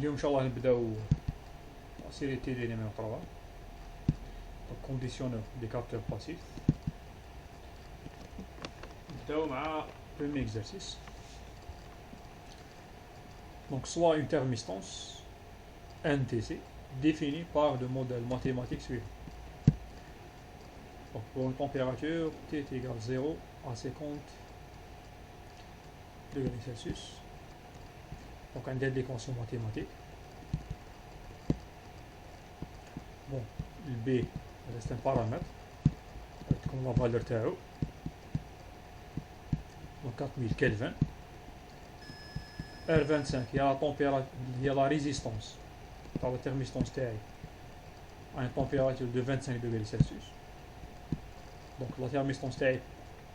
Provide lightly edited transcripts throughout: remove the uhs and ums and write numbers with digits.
اليوم ان شاء الله نبداو série TD numéro 3 donc conditionneur des capteurs passifs. نبداو مع premier exercice. Donc soit une thermistance NTC définie par le modèle mathématique suivant. Donc pour une température T est égal à 0 à 50 degrés Celsius. Donc on a des conditions mathématiques. Bon, le B reste un paramètre comme la valeur تاعو. Donc 4000 Kelvin. R25 il y a la température, il y a la résistance par la thermistance TI à une température de 25 degrés Celsius. Donc la thermistance TI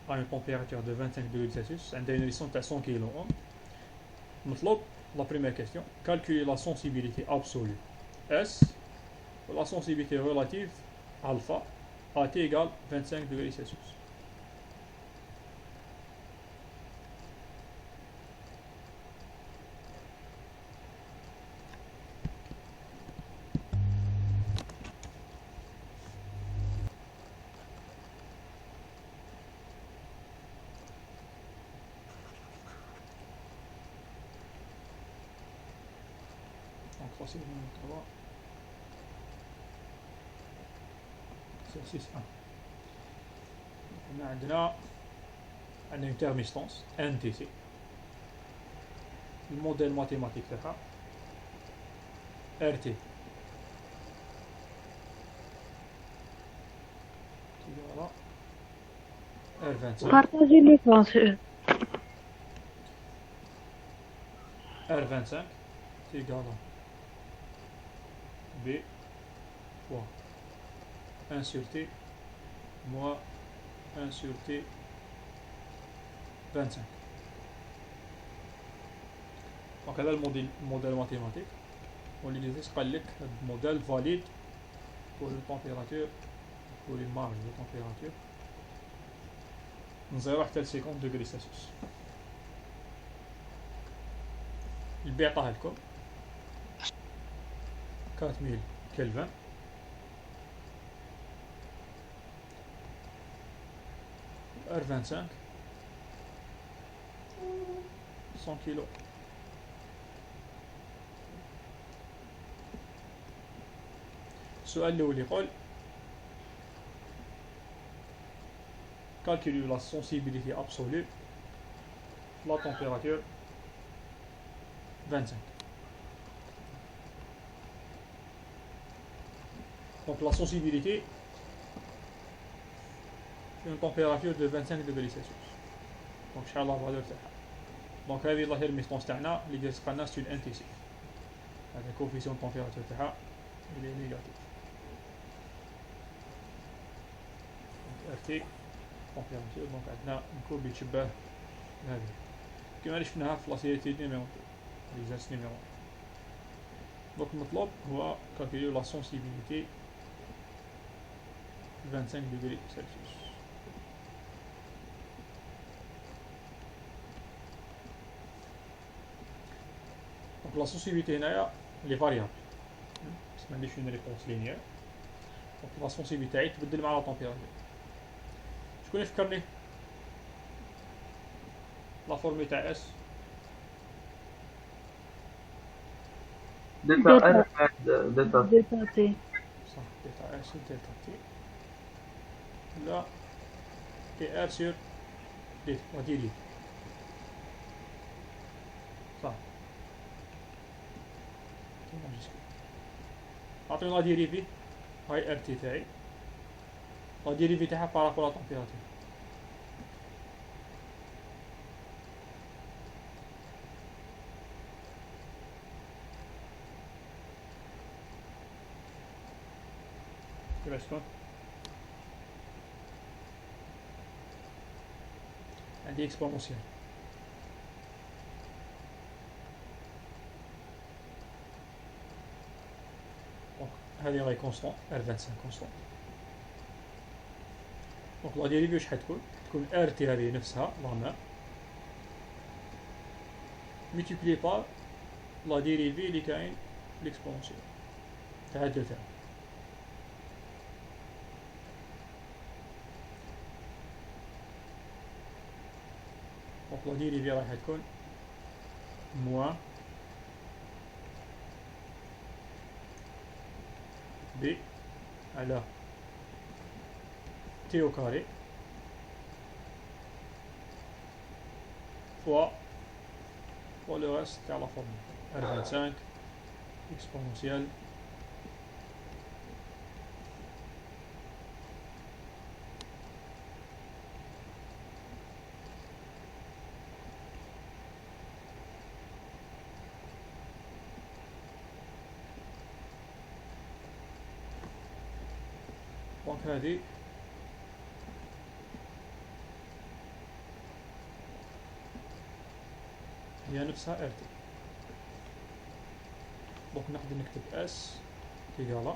à une température de 25 degrés Celsius, elle a une résistance à 100 kΩ. Maintenant, la première question, calculer la sensibilité absolue S, la sensibilité relative alpha à T égale 25 degrés Celsius. Donc ça c'est le numéro 3. Exercice 1. On a une thermistance NTC. Le modèle mathématique تاعها RT. Voilà. R25. Partagez l'écran. R25 c'est égal à B fois 1 sur T moins 1 sur T 25. Donc هذا الموديل mathématique. On lui disait قال لك modèle valide pour une température, pour une marge de température من 0 حتى ل 50 degrés Celsius. البي عطاها لكم 4000 كلفن R25 100 كيلو. السؤال الأول يقول calculer la sensibilité absolue la température 25. Donc la sensibilité c'est une température de 25 degrés Celsius. Donc شحال la valeur تاعها. Donc هذه لا thermistance تاعنا اللي دازت قالنا c'est une NTC. هذا coefficient de température تاعها il est négatif. Donc RT température donc عندنا نكون يتشبه هذه كما اللي شفناها في لاسيريتي نيميرو l'exercice numéro 1. Donc المطلوب هو calculer la sensibilité 25 degrés Celsius. Donc la sensibilité هنايا les variables بس ما عنديش une réponse linéaire. Donc la sensibilité تبدل مع la température. شكون يفكرني لا فورمي تاع اس دلتا ار دلتا تي. صح دلتا اس دلتا تي لا تي ار سور دي وديري صح أعطينا لا ديريفي هاي ار تي تاعي لا ديريفي تاعها بارابور لا تمبيراتور. كيفاش تكون؟ عندي اكسبونونسيال هذه راهي كونستون R25 كونستون. دونك لا ديريفي واش حتكون؟ تكون ار تي هذه نفسها لا ميم multiplié par لا ديريفي اللي كاين ليكسبونسيال تاع هاد تاعو. دونك لا ديريفي راح تكون موان بي على تي او كاري فوا لو ريست تاع لا فورمول ار 25 اكسبونونسيال دونك هادي هي نفسها ار تي. دونك نقدر نكتب اس ايكالا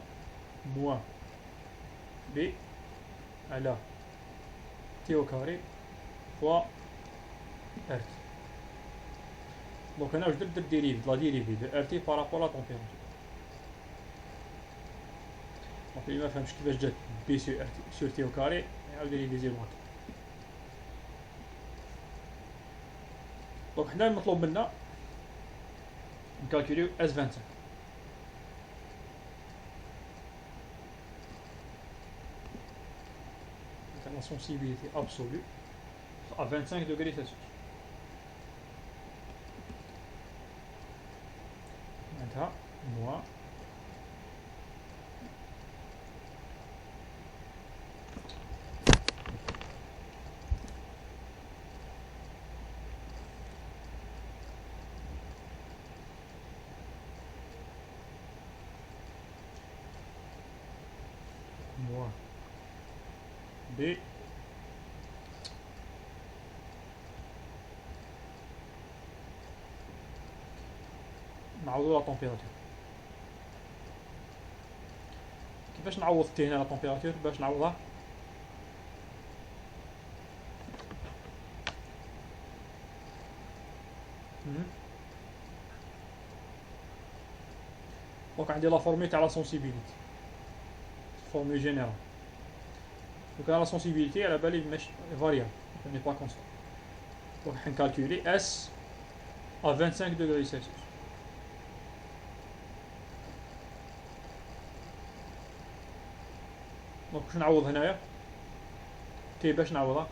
موان بي على تي او كاري فوا ار تي. دونك انا واش درت ديريف لا ديريفي دو ار تي بارابور لا طومبيراتور. دونك اللي ما فهمش كيفاش جات بي سي ار تي سور تي او كاري يعاود يديزي معاك. دونك حنا المطلوب منا نكالكوليو اس 25. la sensibilité absolue à 25 degrés Celsius. Maintenant, moi, B نعوضو لا طومبيراتور. كيفاش نعوض تي هنا لا طومبيراتور باش نعوضها؟ دونك عندي لا فورمي تاع لا سونسيبيليتي فورمي جينيرال. دونك لا سونسيبيليتي على بالي ماشي فاريابل ني با كونستون. دونك حنكالكولي اس à 25 degrés Celsius. دونك واش نعوض هنايا؟ تي باش نعوضها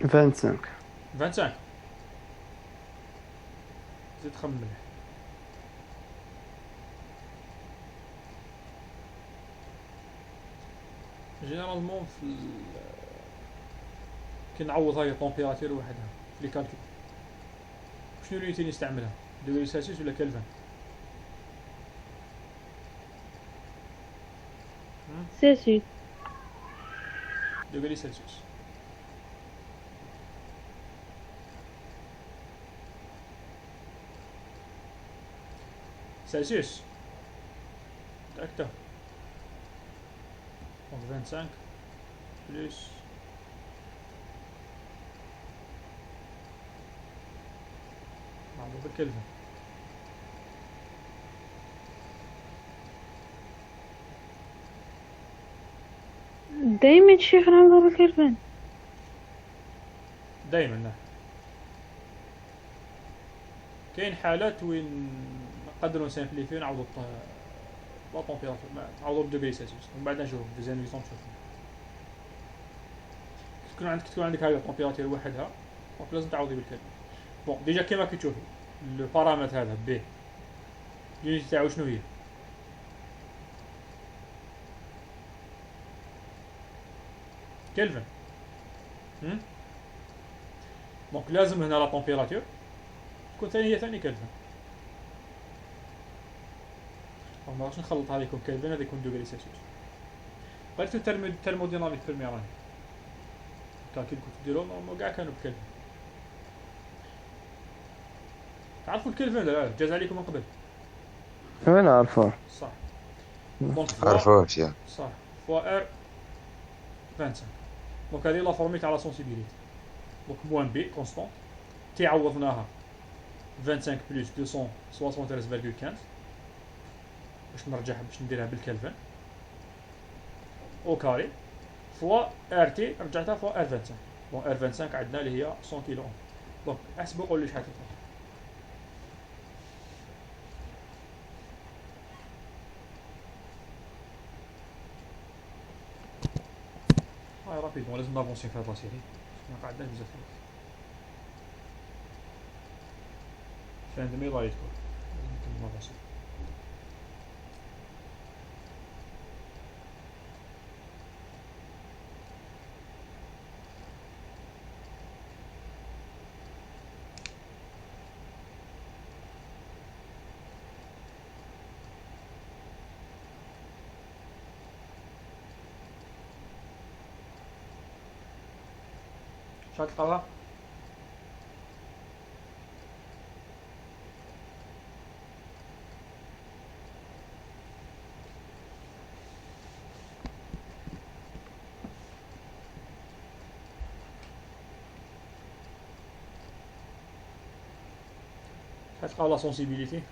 25 زيد خمم مليح. جينيرالمون في كي نعوض هاي طومبيراتور وحدها في لي كالكول شنو اللي نستعملها؟ دوغري سلسيوس ولا كلفن؟ سلسيوس. دوغري سلسيوس. سلسيوس تاكتا donc 25 plus نعوض بالكلفن. دايما الشيخ نعوض بالكلفن. دايما نعم. كاين حالات وين نقدروا نسامبليفيو نعوضو لا طومبيراتور نعوضو بدوغري سلسيوس ومن بعد نشوفو دوزيام اكزومبل نشوفو. تكون عندك هاي الطومبيراتور وحدها دونك لازم تعوضي بالكلفن. بون ديجا كيما كتشوفي لو بارامتر هذا بي اليونيتي تاعو شنو هي؟ كلفن. دونك لازم هنا لا طومبيراتور تكون ثاني هي ثاني كلفن. ما نقدرش نخلط هذا يكون كلفن هذا يكون دوغري سلسيوس. قلت الترموديناميك في الميراني كالكيل كنت ديرو نورمال كاع كانوا بكلفن. تعرفوا الكلفن لا جاز عليكم من قبل؟ وين عارفه؟ صح. دونك عرفوه يا صح فوا ار 25. دونك هذه لا فورمي تاع لا سونسيبيليتي. دونك موان بي كونستونت تي عوضناها 25 plus 273,15 باش نرجعها باش نديرها بالكلفن او كاري فوا ار تي رجعتها فوا ار 25. بون ار 25 عندنا اللي هي 100 كيلو اوم. دونك احسبوا قول لي شحال تطلع. هاي رابيدمون لازم نافونسي في هاد لاسيري ما عندناش بزاف الوقت. فين دمي لا يدخل لازم نافونسي. شحال تلقاوها؟ شحال تلقاو لا سونسيبيليتي؟ 4,49.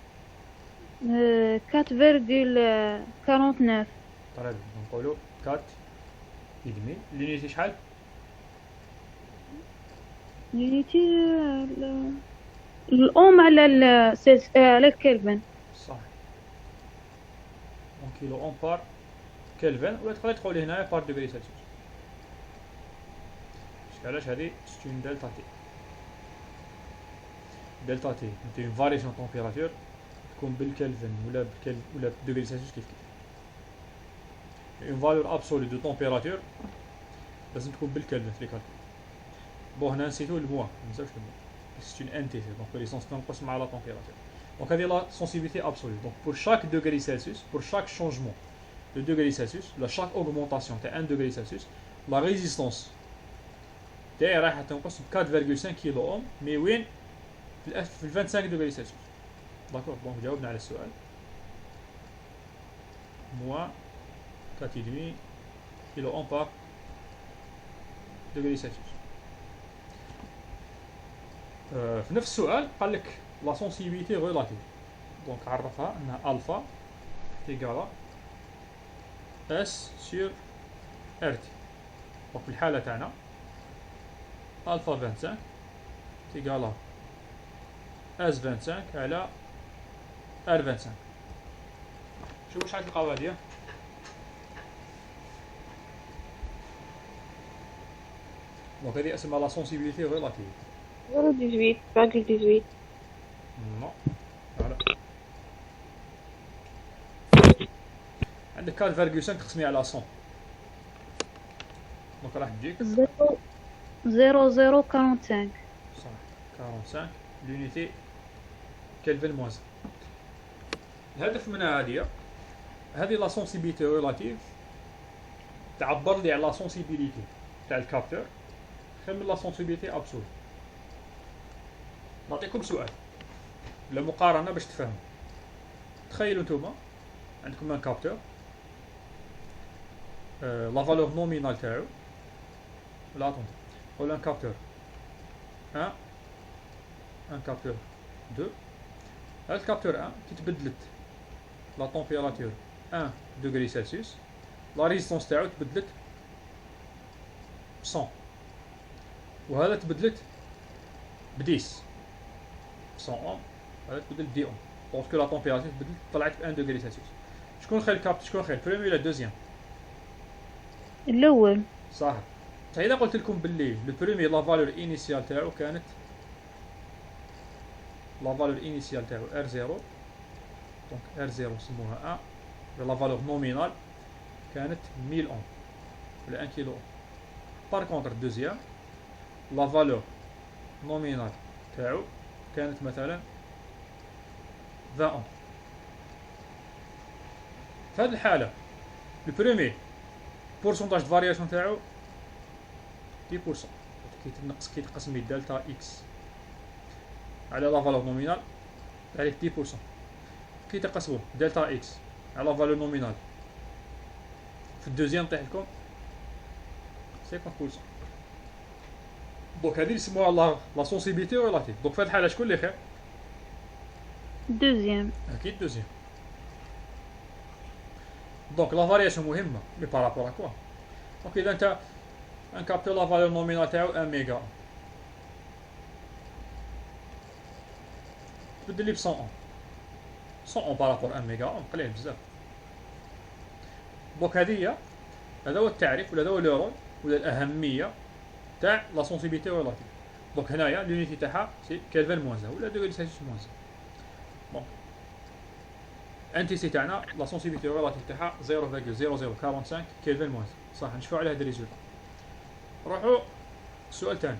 طيب نقولوا 4 يدمي لونيتي شحال؟ يونيتي الأم على على الكلفن. صح 1 كيلو اون بار كلفن ولا تقدر تقولي هنايا بار دوغري سلسيوس. علاش هادي ستون دلتا تي. دلتا تي انت اون فارياسيون طومبيراتور تكون بالكلفن ولا بدوغري سلسيوس كيف كيف. اون فالور ابسولو دو طومبيراتور لازم تكون بالكلفن في الكالكول. بون هنا نسيتو الموا منساوش الموا سي اون انتيتي دونك ليسونس تنقص مع لا طومبيراتور. دونك هذه لا سونسيبيليتي ابسولو. دونك pour chaque degré Celsius, pour chaque changement de degré Celsius, chaque augmentation de 1 degré Celsius, la résistance تاعي راح تنقص ب 4,5 كيلو اوم. مي وين؟ في 25 degré Celsius. داكور دونك جاوبنا على السؤال. موان 4,5 كيلو اوم بار degré Celsius. في نفس السؤال قال لك لا سونسيبيليتي ريلاتيف. دونك عرفها انها الفا تيغالا اس سور ار تي. دونك في الحاله تاعنا الفا 25 تيغالا اس 25 على ار 25. شوفوا شحال تلقاو هاديه. دونك هذه اسمها لا سونسيبيليتي ريلاتيف. 0,18. نو فوالا عندك 4,5 تقسمي على 100 دونك راح تجيك 0,0045. صح 45 لونيتي كلفن موازن. الهدف منها هذه لا سونسيبيليتي ريلاتيف تعبر لي على لا سونسيبيليتي تاع الكابتور خير من لا سونسيبيليتي ابسول. نعطيكم سؤال ولا مقارنه باش تفهموا. تخيلوا نتوما عندكم ان كابتور لا فالور نومينال تاعو ولا اتون ولا ان كابتور 1 ان كابتور 2. هاد الكابتور 1 كي تبدلت لا طومبيراتور 1 دوغري سلسيوس لا ريزيستونس تاعو تبدلت 100 وهذا تبدلت ب 10 100 اوم هذا تبدل ب 10 اوم باسكو لا طومبيراتور تبدلت طلعت ب 1 دوغري سلسيوس. شكون خير الكابتور شكون خير البريمي ولا الدوزيام؟ الأول. صح. إذا قلت لكم باللي لو بروميي لا فالور انيسيال تاعو كانت لا فالور انيسيال تاعو ار 0 دونك ار 0 نسموها 1 لا فالور نومينال كانت 1000 اوم ولا 1 كيلو اوم. بار كونتر الدوزيام لا فالور نومينال تاعو كانت مثلا 20 اوم. في هذه الحالة لو بروميي بورسونتاج دو فارياسيون تاعو 10%. كي تنقص كي تقسم دلتا اكس على لا فالور نومينال عليك 10%. كي تقسموا دلتا اكس على لا فالور نومينال في الدوزيام طيح لكم 50%. دونك هذه يسموها لا سونسيبيليتي ريلاتيف. دونك في هذه الحاله شكون اللي خير؟ Deuxième. أكيد دوزيام. دونك لا فارياسيون مهمة، مي بارابور à quoi؟ دونك إذا أنت انكابتو لا فالور نومينال تاعو 1 ميغا، تبدل لي ب 100 100 بارابور 1 ميغا قليل بزاف. دونك هذا هو التعريف، ولا هذا هو لو رول، ولا الأهمية تاع لا سونسيبيليتي ريلاتيف. دونك هنايا لونيتي تاعها سي كيلفن موان 1 ولا دوغري سيلسيوس موان 1. دونك ان تي سي تاعنا لا سونسيبيليتي ريلاتيف تاعها 0.0045 كيلفن موان 1. صح، نشوفوا على هاد الريزولت. نروحوا السؤال الثاني.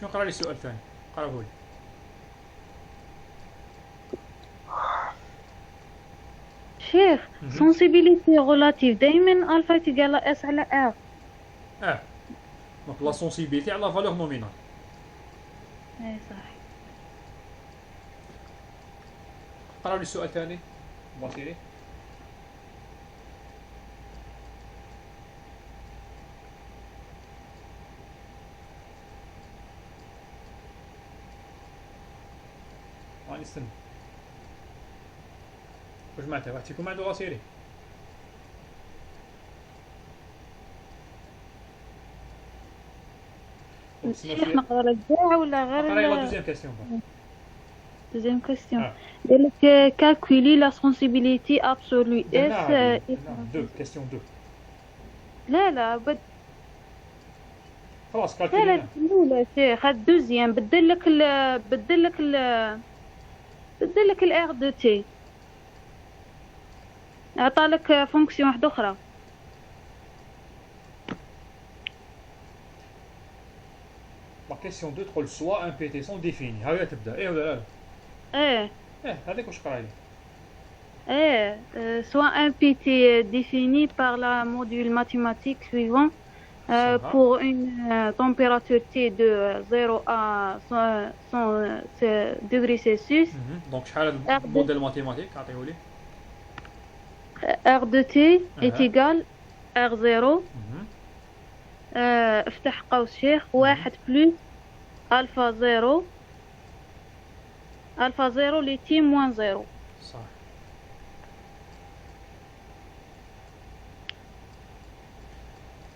شنو نقرا لي السؤال الثاني؟ قراوه لي. شيخ sensibilité relative دائما ألفا تيجال اس على ار. دونك لا سونسيبيليتي على لا فالور نومينال. اي صح. قراو لي السؤال الثاني باسيري. راني نستنى. واش معناتها واحد فيكم عنده لاسيري؟ شيخ نقرا لك كاع ولا قراي لا غير دوزيام كاستيون. دوزيام كويستيون؟ قالك كالكولي لا سونسيبيليتي ابسولو اس. دو كاستيون دو. لا خلاص لا كالكولينا. الأولى شيخ. هاد دوزيام بدل لك الار دو تي، عطالك فونكسيون واحدة أخرى. لا كاستيون دو تقول سوا ان بي تي سون ديفيني. هاهي تبدا ايه ولا لا؟ ايه هذيك واش قراي لي. soit un PT défini par la module mathématique suivant pour une température T de 0 à 100 degrés Celsius. دونك شحال هذا الموديل ماتيماتيك عطيهولي؟ R de T est égal R0 افتح قوس شيخ 1 plus alpha 0 alpha 0 ل T moins 0. صح.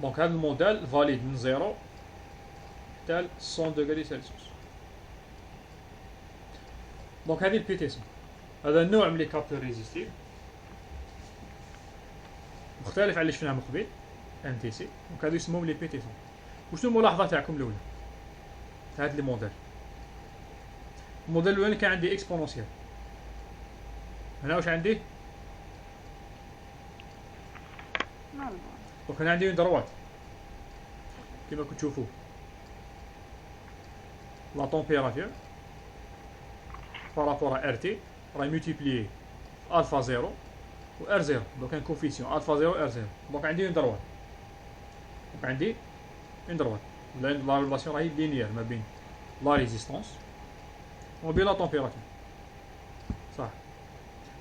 دونك هذا الموديل فاليد من 0 حتى 100 دغري سلسيوس. دونك هذه البي تي سون، هذا النوع من لي كابتور ريزيستيف مختلف على اللي شفناه من قبل ان تي سي. دونك هذو يسموهم لي بي تي سون. وشنو الملاحظه تاعكم الاولى تاع هاد لي موديل؟ الموديل الاولاني كان عندي اكسبونونسيال، هنا واش عندي؟ دونك هنا عندي اون دروات كيما كنتو تشوفوا لا طومبيراتور بارابور ا ار تي راهي مولتيبليي الفا 0 و ار 0. دونك ان كوفيسيون الفا 0 ار 0. دونك عندي اون دروات، دونك عندي اون دروات. لا ريلاسيون راهي لينيير ما بين لا ريزيستونس و بين لا طومبيراتور. صح.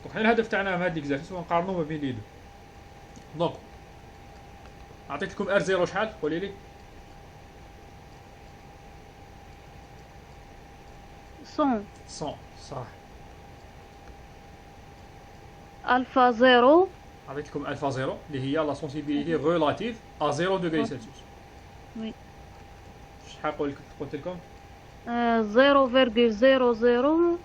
دونك حنا الهدف تاعنا في هاد ليكزارسيس هو نقارنو ما بين لي دو. دونك عطيت لكم ار 0 شحال؟ قولي لي. 100 100. صح. alpha 0 عطيت لكم الفا 0 اللي هي لا سونسيبيليتي ريلاتيف ا 0 دوغري سلسيوس. وي. شحال قلت لكم؟ 0,00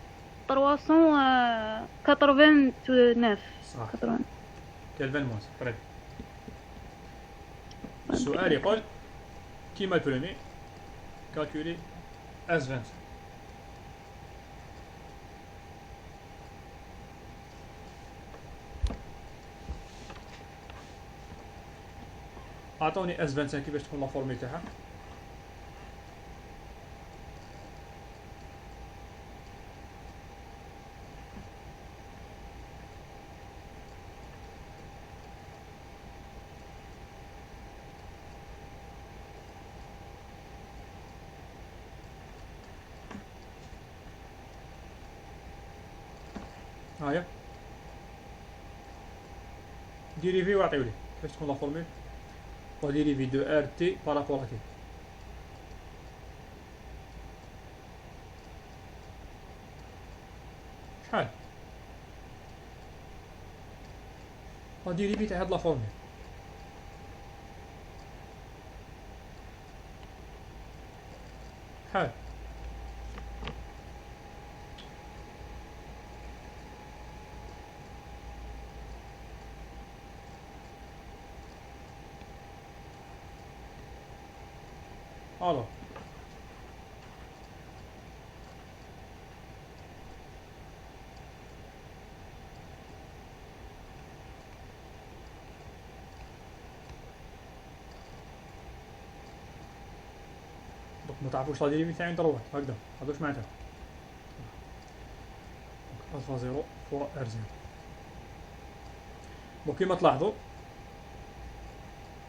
389. صح. كلفن موز. طيب السؤال يقول كيما البرومي كالكولي اس 20. اعطوني اس 25 كيفاش تكون لا فورمي تاعها. هايا ديريفي واعطيولي كيفاش تكون لا فورمول. la dérivée de RT par rapport à T. شحال؟ la dérivée تاع هاد لا فورمول. شحال؟ الو دوك ما تعرفوش لا ديريفي تاع عند روات هكذا هذا واش معناتها الفا زيرو فوا ار زيرو. دونك كيما تلاحظوا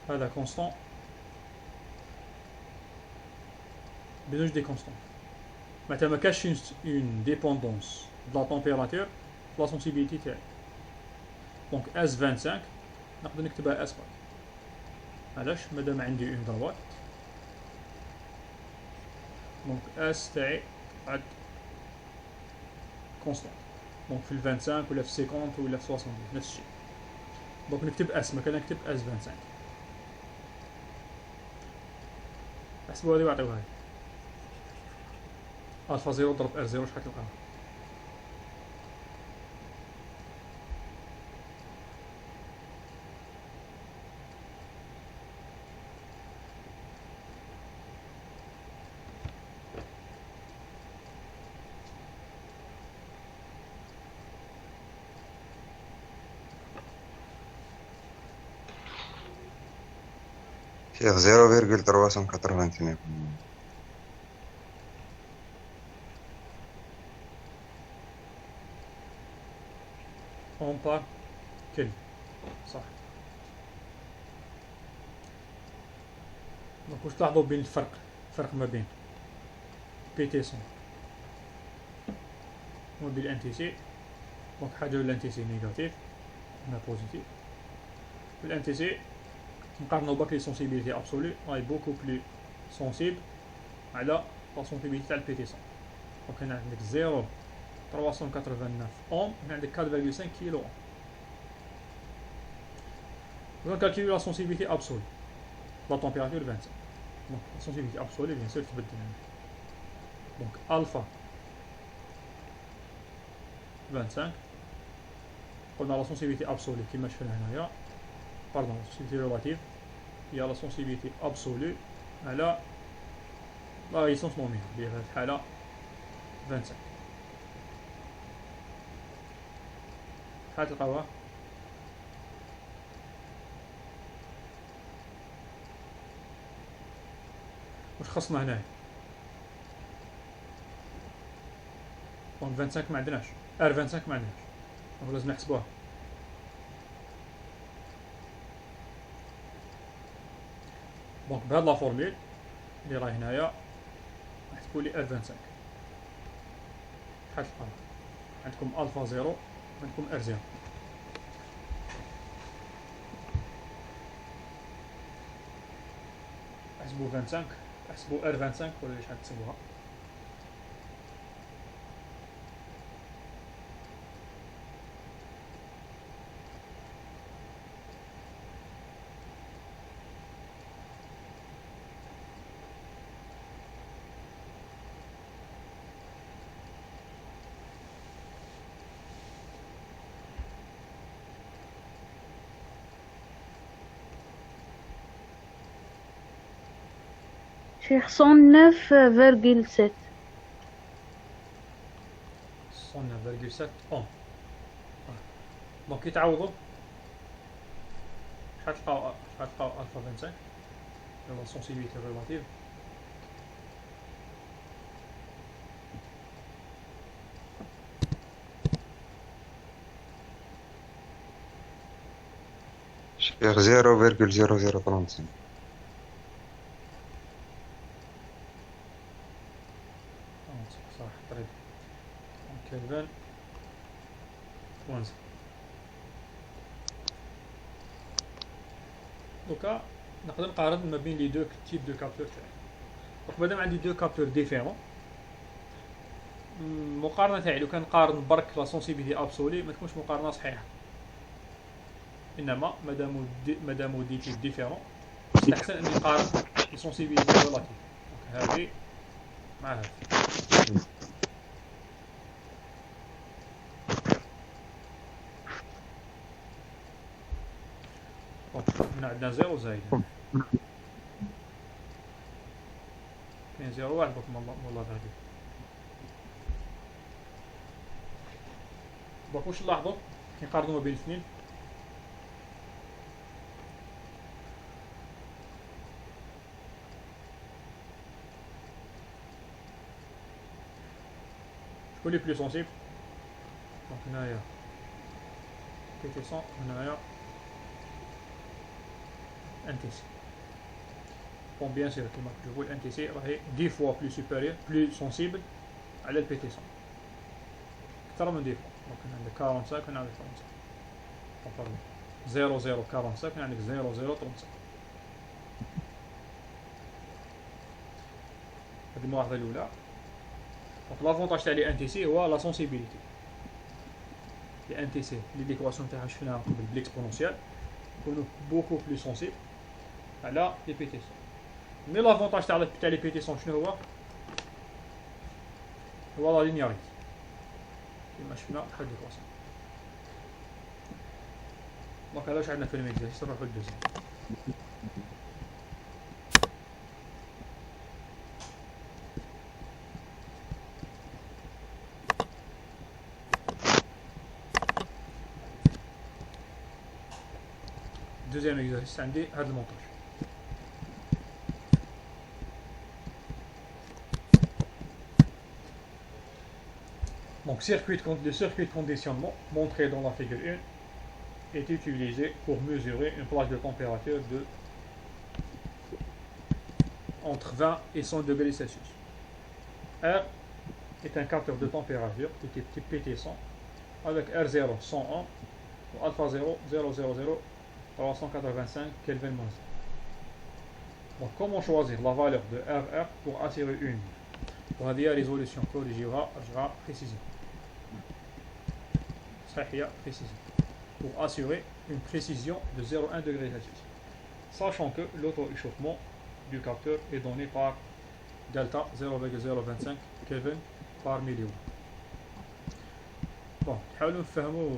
هذا كونستون بجوج دي كونستون معناتها ما كاش اون ديبوندونس د لا تمبيراتور في لا سونسيبيليتي تاعي. دونك اس 25 نقدر نكتبها اس باي. علاش؟ مادام عندي اون دروات دونك اس تاعي عاد كونستون دونك في 25 ولا في 50 ولا في 70 نفس الشيء. دونك نكتب اس مكان نكتب اس 25. احسبوا هذه واعطيوها لي الفا زيرو ضرب ار زيرو شحال تلقاها؟ شيخ 0,389. اون بار كل صح. دونك واش تلاحظوا بين الفرق ما بين بي تي سون وما بين الان تي سي؟ دونك حاجه الان تي سي نيجاتيف هنا بوزيتيف. في الان تي سي نقارنو باك لي سونسيبيليتي ابسولو راهي بوكو بلو سونسيبل على لا سونسيبيليتي تاع البي تي سون. دونك هنا عندك 0,389 اوم، هنا عندك 4,5 كيلو اوم. دونك كالكيلو لا سونسيبيليتي ابسولو لا تمبيراتور 25. دونك لا سونسيبيليتي ابسولو بيان سور تبدل هنا. دونك الفا 25 قلنا لا سونسيبيليتي ابسولو كيما شفنا هنايا باردون لا سونسيبيليتي ريلاتيف هي لا سونسيبيليتي ابسولو على لا ريزيستونس نومينال اللي هي في هذه الحالة 25. شحال تلقاوها؟ واش خصنا هنايا؟ دونك 25 ما عندناش، ار 25 ما عندناش، دونك لازم نحسبوها. دونك بهاد لا فورمول اللي راهي هنايا نحسبو لي ار 25 شحال تلقاو؟ عندكم الفا زيرو عندكم ار زيرو. احسبو 25 احسبو ار 25 ولا شحال تحسبوها؟ شيخ 109,7. 109,7 اوم. دونك كي تعوضو شحال تلقاو الفا 25 لا سونسيبيليتي ريلاتيف؟ شيخ 0,0035. صح طريق كلفن ونزل. دوكا نقدر نقارن ما بين لي دو تيب دو كابتور تاعي. دونك مادام عندي دو كابتور ديفيرون، المقارنه تاعي لو كان نقارن برك لا سونسيبيتي ابسولي ما تكونش مقارنه صحيحه، انما مادام دي تيب ديفيرون يستحسن اني نقارن لي سونسيبيتي ريلاتيف. هذه مع هذه. هنا عندنا زيرو زايد، كاين زيرو واحد دوك والله غادي. دوك واش نلاحظو كي نقارنو ما بين الاثنين؟ شكون لي بلو سونسيبل؟ دونك هنايا PT100 هنايا NTC. Bon, bien sûr, comme je vous l'NTC, est 10 fois plus supérieur, plus sensible à la PT100. أكثر من 10 fois. Donc, on a 45, on a 35. On parle 0045, on a 0035. هذه الملاحظة الأولى. Donc, l'avantage تاع les NTC هو la sensibilité. Les NTC, l'équation تاعها شفناها قبل بالإكسبونونسيال يكونوا beaucoup plus sensibles على les PT100. مي لافونتاج تاع لي PT100 شنو هو؟ هو لا لينياريتي كيما شفنا في هاد الكلاس. دونك هذا واش عندنا في الميكزيرسيس. نروحو للدوزيام. دوزيام اكزرسيس عندي هاد المونتاج. Donc, le circuit de conditionnement montré dans la figure 1 est utilisé pour mesurer une plage de température de entre 20 et 100 degrés Celsius. R est un capteur de température de type PT100 avec R0 101 ou alpha 0 000 385 Kelvin moins. Donc, comment choisir la valeur de RR pour assurer une وهذه résolution corrigera précision. Précision. Pour assurer une précision de 0,1 degré Celsius. Sachant que l'auto-échauffement du capteur est donné par delta 0,025 Kelvin par milliwatt. Bon, نحاولوا نفهموا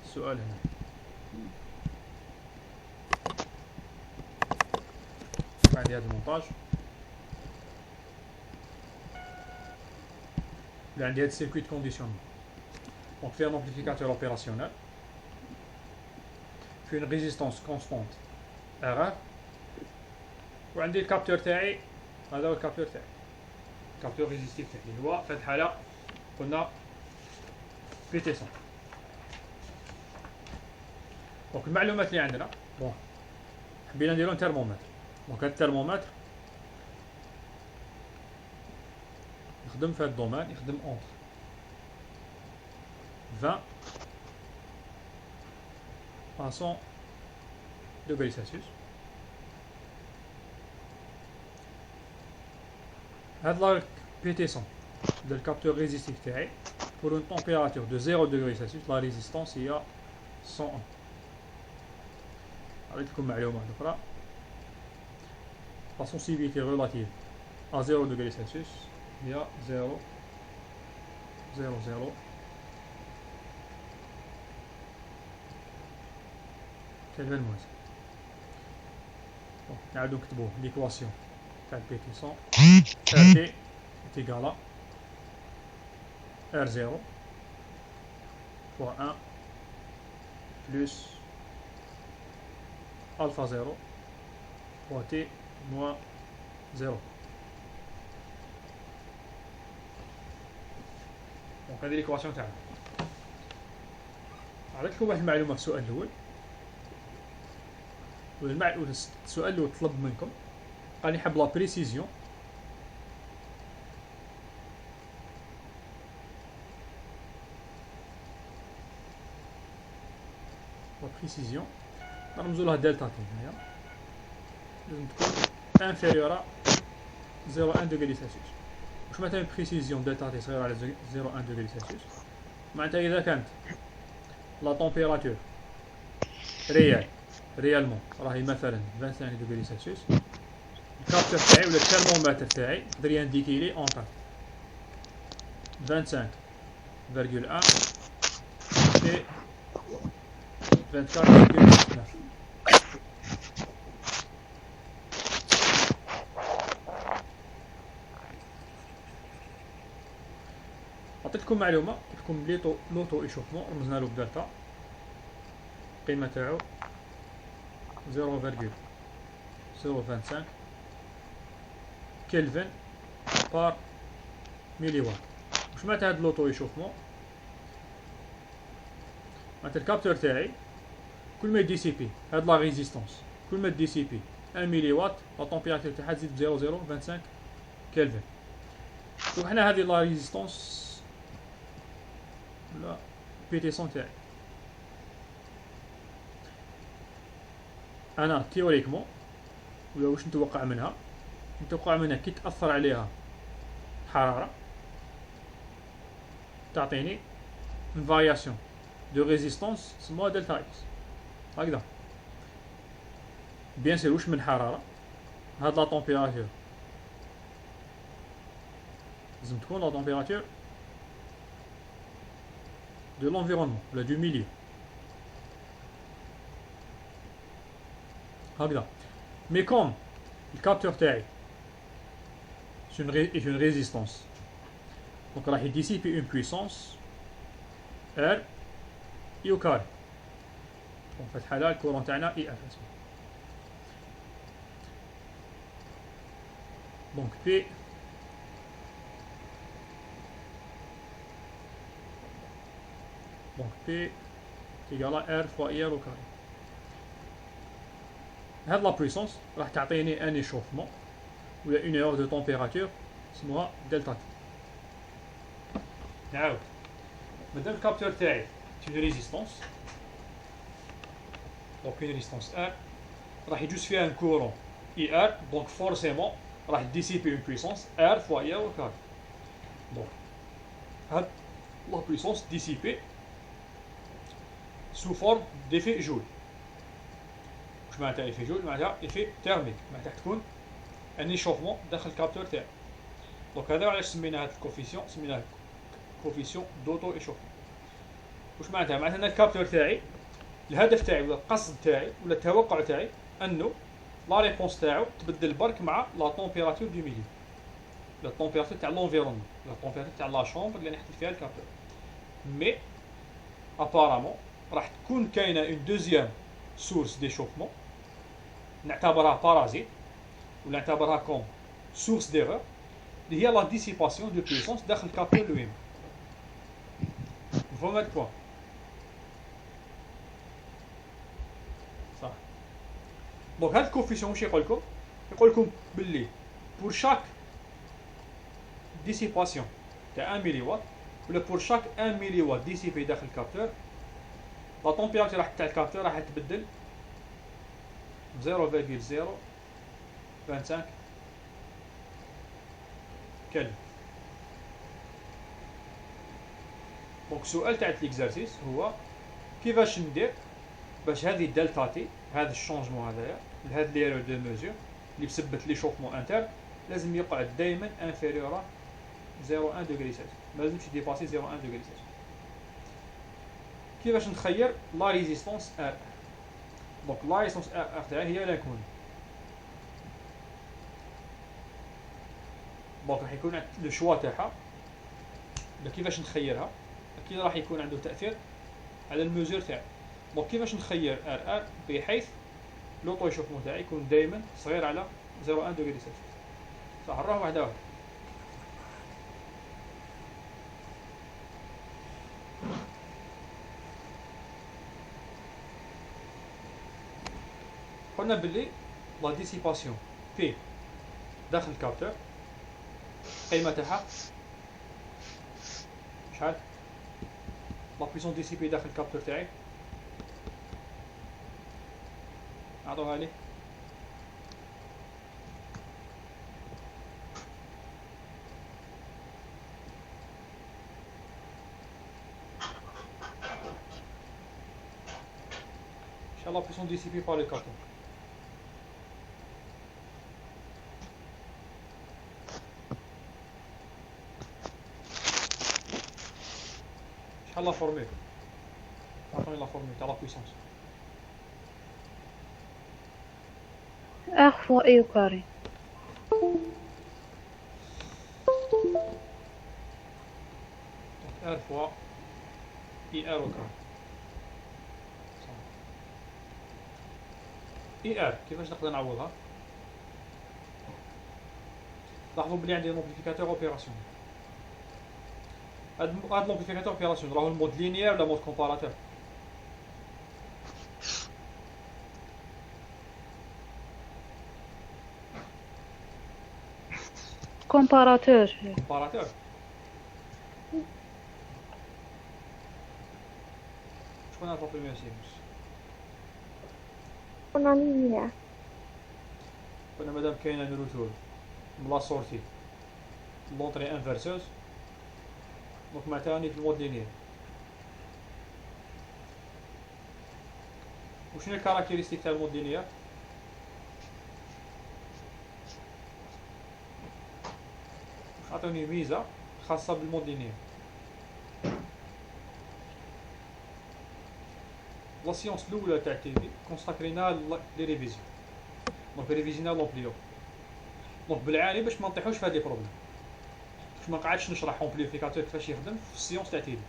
السؤال هنا. عندي هذا المونتاج. عندي هذا السيركوي de conditionnement. Donc, fait un amplificateur opérationnel, fait une résistance constante RR, و عندي الكابتور تاعي. هذا هو الكابتور تاعي، الكابتور ريزيستيف تاعي اللي هو في هذه الحالة قلنا PT100. دونك المعلومات اللي عندنا، بون حبينا نديرو ترمومتر. دونك هذا الترمومتر يخدم في هذا الدومين، يخدم اونتر 20 à 100 degrés Celsius. هذا PT100 le capteur résistif تاعي pour une température de 0 degrés Celsius. La résistance هي 101. عطيتكم معلومة أخرى. La sensibilité relative à 0 degrés Celsius هي 0 0 0 Kelvin moins. Donc, نعاودو نكتبو l'équation تاع PT100. RT est égal à R0 fois 1 plus alpha 0 fois T moins 0. دونك هذه ليكواسيون تاعنا. عطيتكم واحد المعلومة في السؤال الأول. السؤال اللي طلب منكم قال لي حاب لا بريسيزيون نرمزو لها دلتا تي هنايا. لازم تكون انفيريور ا 0.1 دوغري سلسيوس. واش معناتها بريسيزيون دلتا تي صغيره على 0.1 دوغري سلسيوس؟ معناتها اذا كانت لا طومبيراتور ريالمون راهي مثلا 25 دوغري سلسيوس، الكابتور تاعي ولا الترمومتر تاعي يقدر ينديكي لي اونتر 25.1 et 24.9. عطيتكم معلومة لكم بلي لوطو ايشوفمون رمزنا له بدلتا، القيمة تاعو 0.025 كلفن بار ميلي وات. واش معناتها هاد لوطو ايشوفمون؟ معناتها الكابتور تاعي كل ما يديسيبي هاد لا ريزيستونس، كل ما ديسيبي 1 ميلي وات لا طومبيراتور تاعها تزيد ب 0.025 كلفن. وحنا هادي لا ريزيستونس ولا بيتيسون تاعي انا تيوريكمون ولا واش نتوقع منها كي تاثر عليها حراره تعطيني une variation de résistance سموها دلتا اكس هكذا. بيان سير واش من حراره هاد لا طومبيراتور لازم تكون لا طومبيراتور de l'environnement ولا du milieu هكذا. مي كوم الكابتور تاعي est une résistance donc راح يديسيبي une puissance R I au carré. donc في الحالة الكورون تاعنا I F. donc P P égale à R fois IR au carré. هاد لا بويسونس راح تعطيني ان échauffement ولا une heure de température اسمها دلتا تي. نعاود مادام الكابتور تاعي une résistance donc une résistance R راح يجوز فيها un courant IR donc forcément راح dissiper une puissance R fois IR au carré. donc هاد la puissance dissipée sous forme d'effet Joule. واش معناتها effet Joule؟ معناتها effet thermique، معناتها تكون ان ايشوفمون داخل الكابتور تاعي. دونك هذا علاش سمينا هاد الكوفيسيون سميناه كوفيسيون دوتو ايشوفمون. واش معناتها؟ معناتها ان الكابتور تاعي الهدف تاعي ولا القصد تاعي ولا التوقع تاعي انه لا ريبونس تاعو تبدل برك مع لا طومبيراتور دو ميليو، لا طومبيراتور تاع لونفيرونمون، لا طومبيراتور تاع لا شومبر اللي نحط فيها الكابتور. مي ابارامون راح تكون كاينه اون دوزيام سورس ديشوفمون نعتبرها بارازيت ولا نعتبرها كوم سورس ديغور اللي هي لا ديسيباسيون دو بويسونس داخل الكابتور لويم. مفهوم هاد البوان؟ صح. دونك هاد الكوفيسيون واش يقول لكم؟ يقول لكم باللي بور شاك ديسيباسيون تاع 1 ملي وات ولا بور شاك 1 ملي وات ديسيبي داخل الكابتور لا طومبيراتور تاع الكابتور راح تبدل 0.025 كلفن. دونك السؤال تاع ليكزارسيس هو كيفاش ندير باش هذه دلتا تي هذا الشونجمون هذايا هذا ليرو دو ميزور اللي بسبت لي شوفمون انتر لازم يقعد دائما انفيريور 0.1 دوغري سلسيوس، ما لازمش يديباسي 0.1 دوغري سلسيوس. كيفاش نخير لا ريزيستونس ار؟ دونك لا ريزيستونس ار تاعي هي لا يكون دونك راح يكون لو شوا تاعها كيفاش نخيرها اكيد راح يكون عنده تاثير على الميزور تاعي. دونك كيفاش نخير ار بحيث لوطو يشوفمون تاعي يكون دائما صغير على 0.1 دوغري سلسيوس. صح نروح واحده واحده. قلنا باللي لا ديسيباسيون بي داخل الكابتور قيمة تاعها شحال؟ لا بويسون ديسيبي داخل الكابتور تاعي عطوها لي la puissance dissipée par le cathode. شحال لا فورمول؟ عطوني لا فورمول تاع لا بويسونس. R fois E au carré. R fois IR au carré. IR كيفاش نقدر نعوضها؟ لاحظوا بلي عندي لومبليفيكاتور اوبيراسيون. هاد لومبليفيكاتور اوبيراسيون راهو المود لينيير ولا مود كومباراتور؟ Comparateur. كومباراتور. شكون عطى بروميير سينوس؟ قلنا مادام كاين ان روتور بلا سورتي لونطري انفيرسوز دونك معناتها راني في المود لينيير. وشنو الكاركتيرستيك تاع المود لينيير؟ عطوني ميزة خاصة بالمود لينيير. لا سيونس الأولى تاع التيفي كونساكرينا لي ريفيزيون، دونك ريفيزينا لومبليو، دونك بالعاني باش ما نطيحوش في هاد لي بروبليم، باش ما نقعدش نشرح امبليفيكاتور كيفاش يخدم في السيونس تاع تيفي.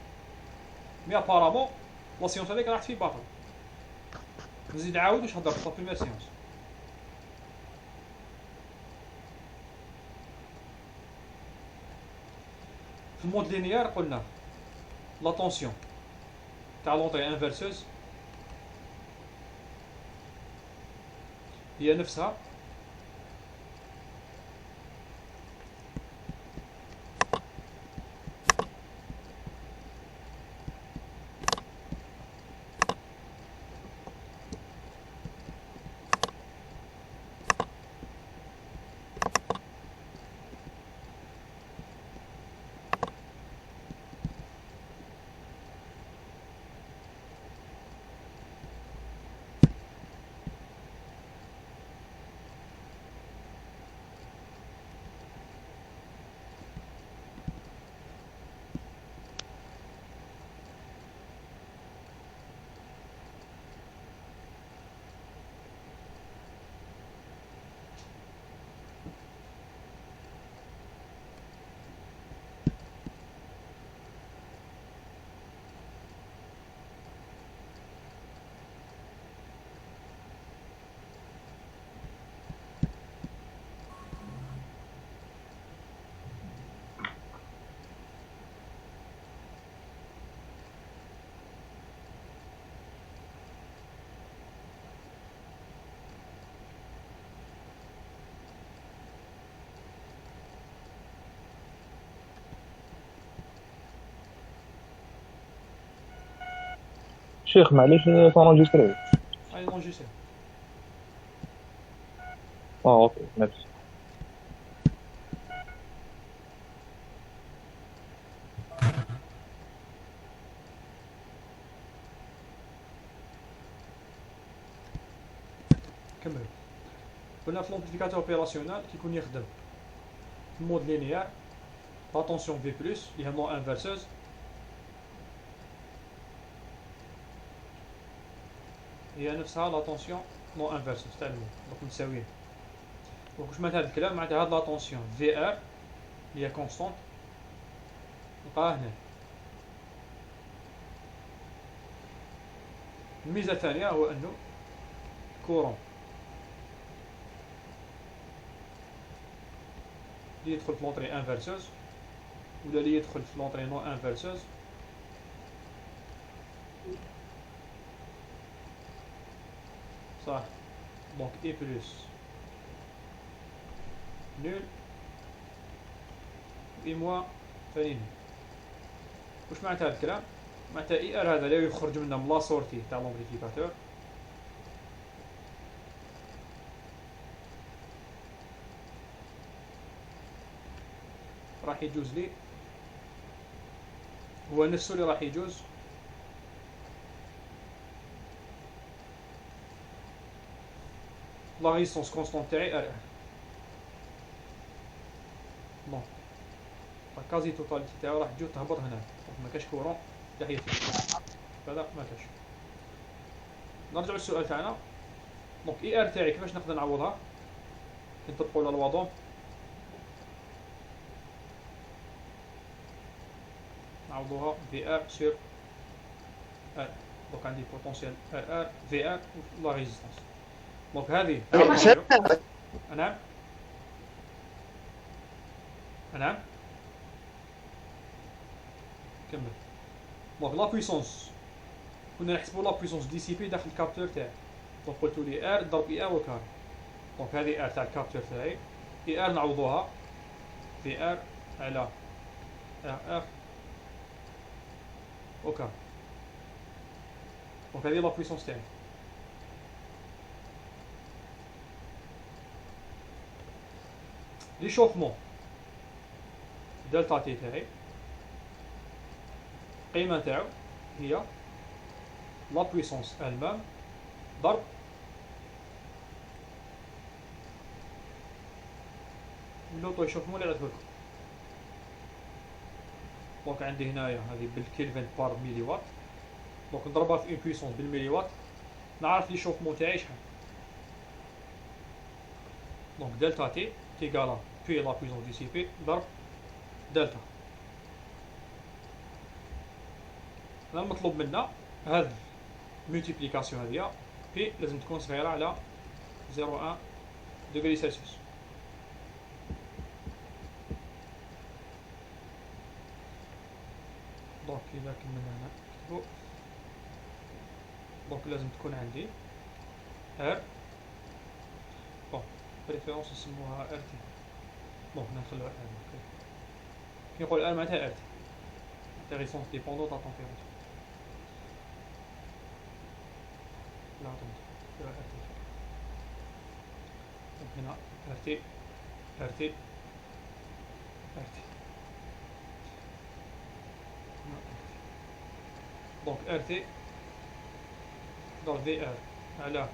مي ابارامون لا سيونس هاذيك راحت في باطل. نزيد نعاود واش هضرت في لا بروميير سيونس. في المود لينيير قلنا لا طونسيون تاع لونطري انفيرسوز هي نفسها شيخ معليش تونجستري. هاي لونجيسير. اوكي ميرسي. كمل. قلنا في لومبليفيكاتور اوبيراسيونال كيكون يخدم في المود لينيير لا طونسيون في بلس اللي هي نون انفيرسوز هي نفسها لا طونسيون نون انفيرسوز تاع المود، دونك متساويين. دونك واش معناتها هاد الكلام؟ معناتها هاد لا طونسيون في ار اللي هي كونستونت نلقاها هنا. الميزه الثانيه هو انه كورون اللي يدخل في لونطري انفيرسوز ولا اللي يدخل في لونطري نون انفيرسوز صح. دونك اي بلس نول و اي موان ثاني نول. واش معناتها هاد الكلام؟ معناتها اي ار هذا لا يخرج منه من لا سورتي تاع لومبليفيكاتور راح يجوز لي هو نفسه اللي راح يجوز لا ريزيستونس كونستون تاعي ار ار. بون لا كازي توتاليتي تاعو راح تجي تهبط هنا، ما كاش كورون ناحية هذا ما كاش. نرجع للسؤال تاعنا. دونك اي ار تاعي كيفاش نقدر نعوضها؟ نطبقوا على الوضع، نعوضوها في ار سور ار. دونك عندي بوتونسيال ار ار في ار لا ريزيستونس. دونك هذه نعم نعم كمل. دونك لا بويسونس كنا نحسبوا لا بويسونس دي سي بي داخل الكابتور تاعي. دونك قلتوا لي ار ضرب اي ار والكاري. دونك هذه ار تاع الكابتور تاعي، اي ار نعوضوها في ار على ار ار وكاري. دونك هذه لا بويسونس تاعي. ليشوفمون دلتا تي تاعي القيمة تاعو هي لا بويسونس المام ضرب لوطو يشوفمون اللي عرفت لكم. دونك عندي هنايا هذه بالكلفن بار ميلي وات. دونك نضربها في اون بويسونس بالميلي وات نعرف لي شوفمون تاعي شحال. دونك دلتا تي تيغالا في لا بويسونس دي سي بي ضرب دلتا. هنا المطلوب منا هاد الملتيبليكاسيون هادية بي لازم تكون صغيرة على 0.1 دوغري سلسيوس. دونك إذا كملنا هنا نكتبو. دونك لازم تكون عندي ار بون بريفيرونس نسموها ار تي. دونك نخلوها ار. كي نقول ار معناتها ار تي ريسونس ديبوندون تاع تمبيراتور. لا ار تي. دونك هنا ار تي ار تي ار تي. دونك ار تي ضرب في ار على ار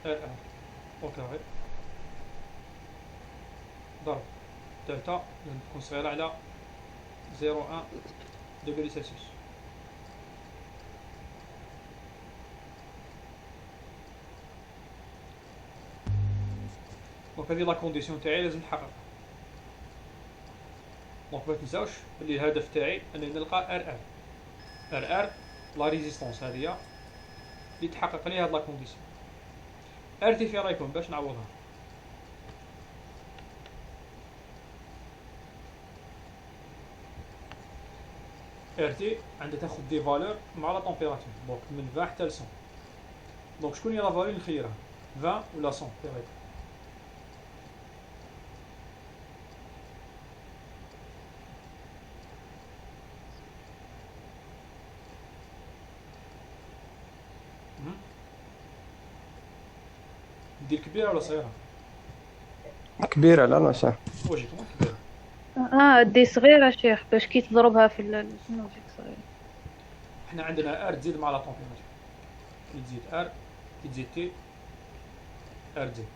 ار او كاري ضرب دلتا لازم تكون صغيرة على 0.1 دوغري سلسيوس. دونك هذه لا كونديسيون تاعي لازم نحققها. دونك ما تنساوش بلي الهدف تاعي انني نلقى ار ار ار ار لا ريزيستونس هذه اللي تحقق لي هاد لا كونديسيون. ار تي في رايكم باش نعوضها؟ ار تي عندها تاخذ دي فالور مع لا طومبيراتور. دونك من 20 حتى ل 100. دونك شكون هي لا فالور اللي نخيرها 20 ولا 100 في رايكم؟ ندير كبيرة ولا صغيرة؟ كبيرة لا لا صح. واش كمان كبيرة؟ دي صغيرة شيخ باش كي تضربها في شنو فيك صغيرة. حنا عندنا ار تزيد مع لا طومبيراتور. كي تزيد ار كي تزيد تي ار تزيد.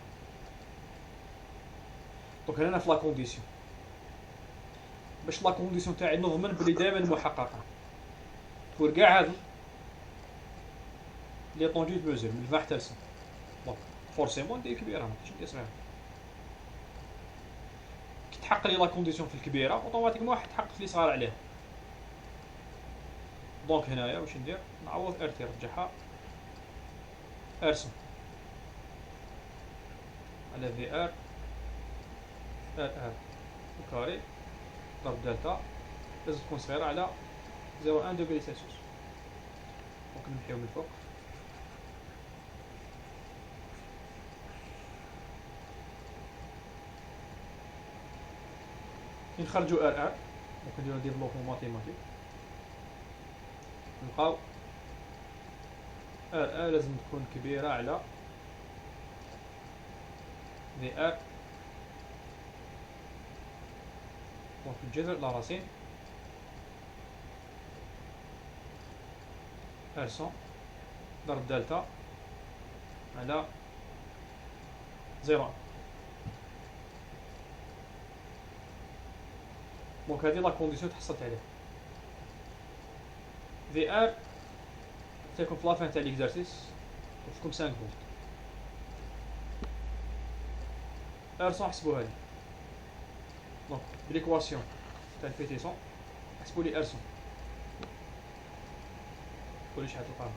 دونك هنا في لا كونديسيون باش لا كونديسيون تاعي نضمن بلي دائما محققة pour كاع هادو لي طونجي ميزور من 20 حتى ل 100. دونك فورسيمون ندير كبيرة ماشي ندير صغيرة. كي تحقق لي لا كونديسيون في الكبيرة اوتوماتيكمون راح تحقق لي صغار عليها. دونك هنايا واش ندير؟ نعوض ار تي نرجعها ارسم على في ار ار ار وكاري ضرب دلتا لازم تكون صغيرة على 0.1 دوغري سلسيوس. دونك نمحيو من الفوق. نخرجوا ار ار دونك نديرو ديفلوبمون ماتيماتيك. نلقاو ار ار لازم تكون كبيرة على في ار. دونك الجذر لا راسين ار 100 ضرب دلتا على 0 دونك هذه لا كونديسيون تحصلت عليها في ار تكون في لافان تاع ليكزارسيس تكون 5 فولت ار 100 حسبوها لي دونك بليكواسيون تاع البيتيسون حسبوا لي ار 100 قولي شحال تلقاها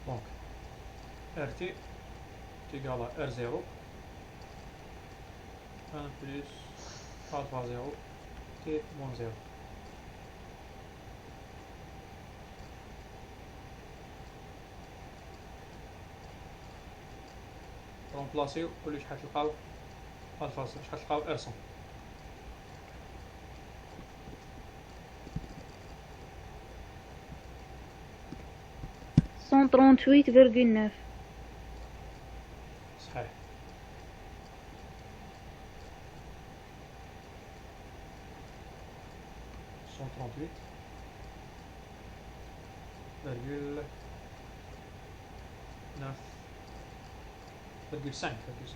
Donc, RT est égal à R0 1 plus alpha 0 T moins 0. remplacer كل شحال تلقاو الفا شحال تلقاو R100 138,9 صحيح cent 38 virgule 9 virgule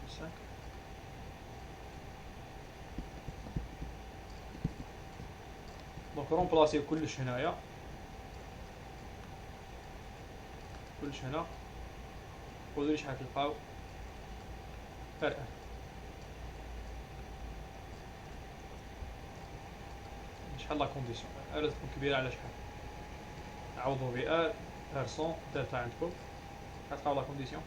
5 دونك رومبلاسيو كلش هنايا كلش هنا قولوا لي شحال تلقاو ار شحال لا كونديسيون ار تكون كبيره على شحال عوضوا ب ار 100 دلتا عندكم كتلقاو لا كونديسيون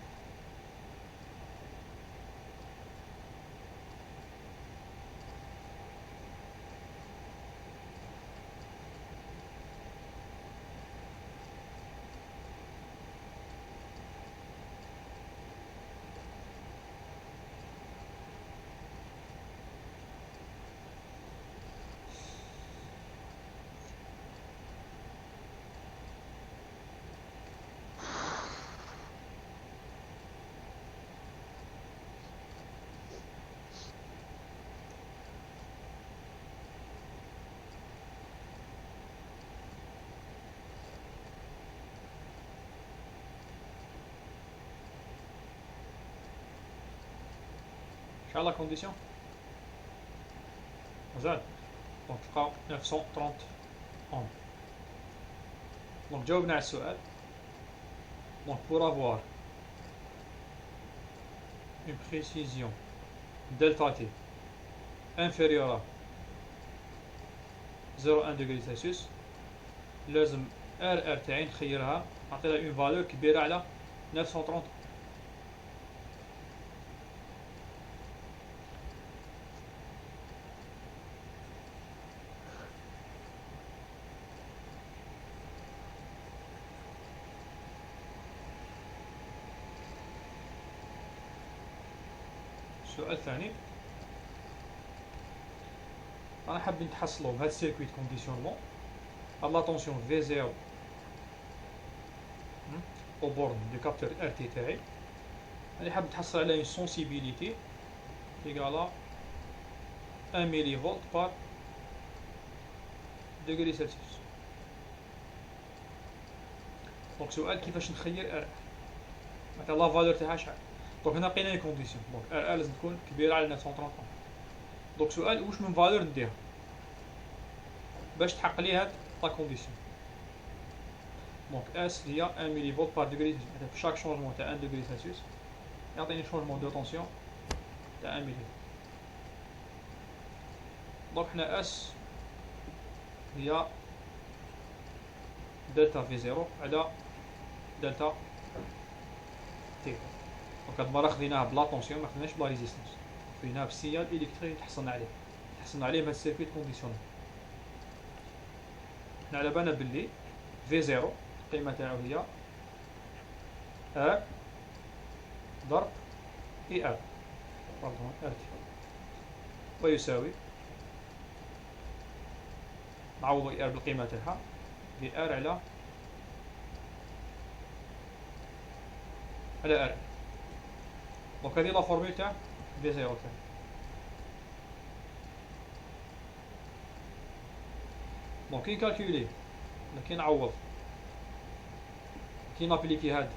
شحال لا كونديسيون مزال دونك تلقاو 930 اوم دونك جاوبنا على السؤال دونك pour avoir une précision delta T inférieure à 0,1 degré Celsius لازم ار تاعي نخيرها نعطيها اون فالور كبيره على 930 السؤال الثاني انا حاب نتحصلوا بهذا السيركويت كونديسيونمون هاد لا طونسيون في 0 او بورن دو كابتور ار تي تاعي انا حاب نتحصل على اون سونسيبيليتي ايغالا 1 ملي فولت بار دغري سلسيوس دونك سؤال كيفاش نخير ار مثلا لا فالور تاعها شحال دونك هنا لقينا لي كونديسيون دونك ار لازم تكون كبيره على 930 دونك سؤال واش من فالور نديرها باش تحقق لي هاد لا كونديسيون دونك اس هي 1 ملي فولت بار دغري مثلا في شاك شونجمون تاع 1 دغري سلسيوس يعطيني شونجمون دو طونسيون تاع 1 ملي دونك حنا اس هي دلتا في 0 على دلتا تي دونك هاد المره خديناها بلا طونسيون ما خديناش بلا ريزيستانس خديناها بالسيال الكتريك تحصلنا عليه بهاد السيركويت كونديسيونيل حنا على بالنا بلي في 0 القيمه تاعو هي ار ضرب اي ار ار تي ويساوي نعوض اي ار بالقيمة تاعها في ار على ار. دونك هذه لا فورمول تاع في زيرو تاعي. دونك كي نكالكولي ولا كي نعوض كي نابليكي هاد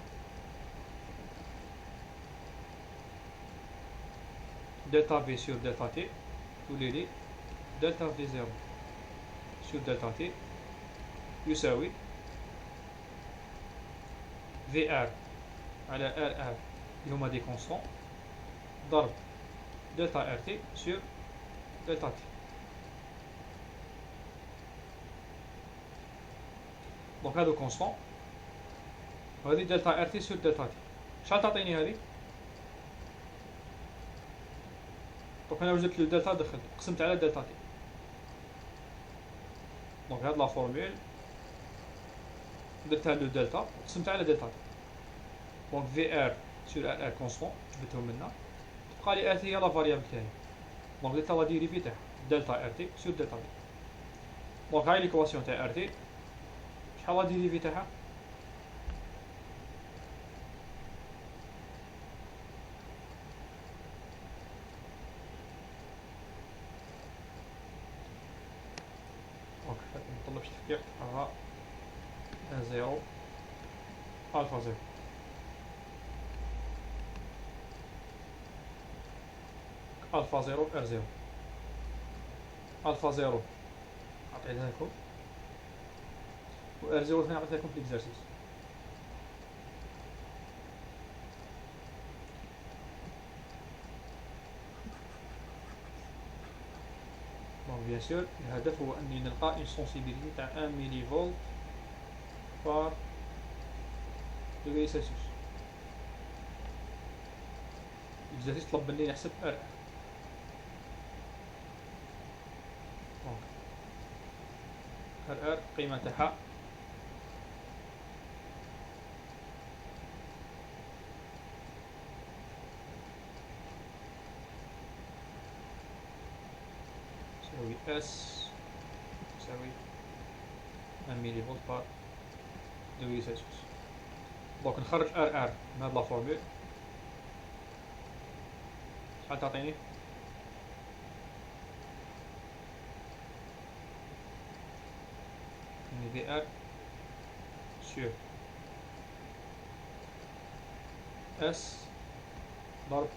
دلتا في سور دلتا تي تولي لي دلتا في زيرو سور دلتا تي يساوي في ار على ار ار اللي هما دي كونستون ضرب دلتا ار تي سور دلتا تي. دونك هادو كونستون وهذه دلتا ار تي سور دلتا تي. شحال تعطيني هذه؟ دونك انا وجدت لو دلتا دخلت قسمت على دلتا تي. دونك هاد لا فورمول درتها لو دلتا قسمت على دلتا تي. دونك في ار سور ار ار كونستون جبتهم منا تبقى لي ار تي هي لا فاريابل تاعي. دونك درتها لا ديريفي تاعها دلتا ار تي سور دلتا تي. دونك هاي ليكواسيون تاع ار تي شحال لا ديريفي تاعها؟ دونك مطلبش تفكير تلقاها زيرو الفا زيرو الفا زيرو ار زيرو الفا زيرو عطيتها لكم و ار زيرو ثاني عطيتها لكم في ليكزارسيس. دونك بيان سور الهدف هو اني نلقى اون سونسيبيليتي تاع 1 ملي فولت بار دغري سلسيوس. ليكزارسيس طلب مني نحسب ار. ار ار قيمة تاعها تساوي اس تساوي 1 ملي فولت بار دوغري سلسيوس. دونك نخرج ار ار من هاد لا فورمول شحال تعطيني؟ في ار سور اس ضرب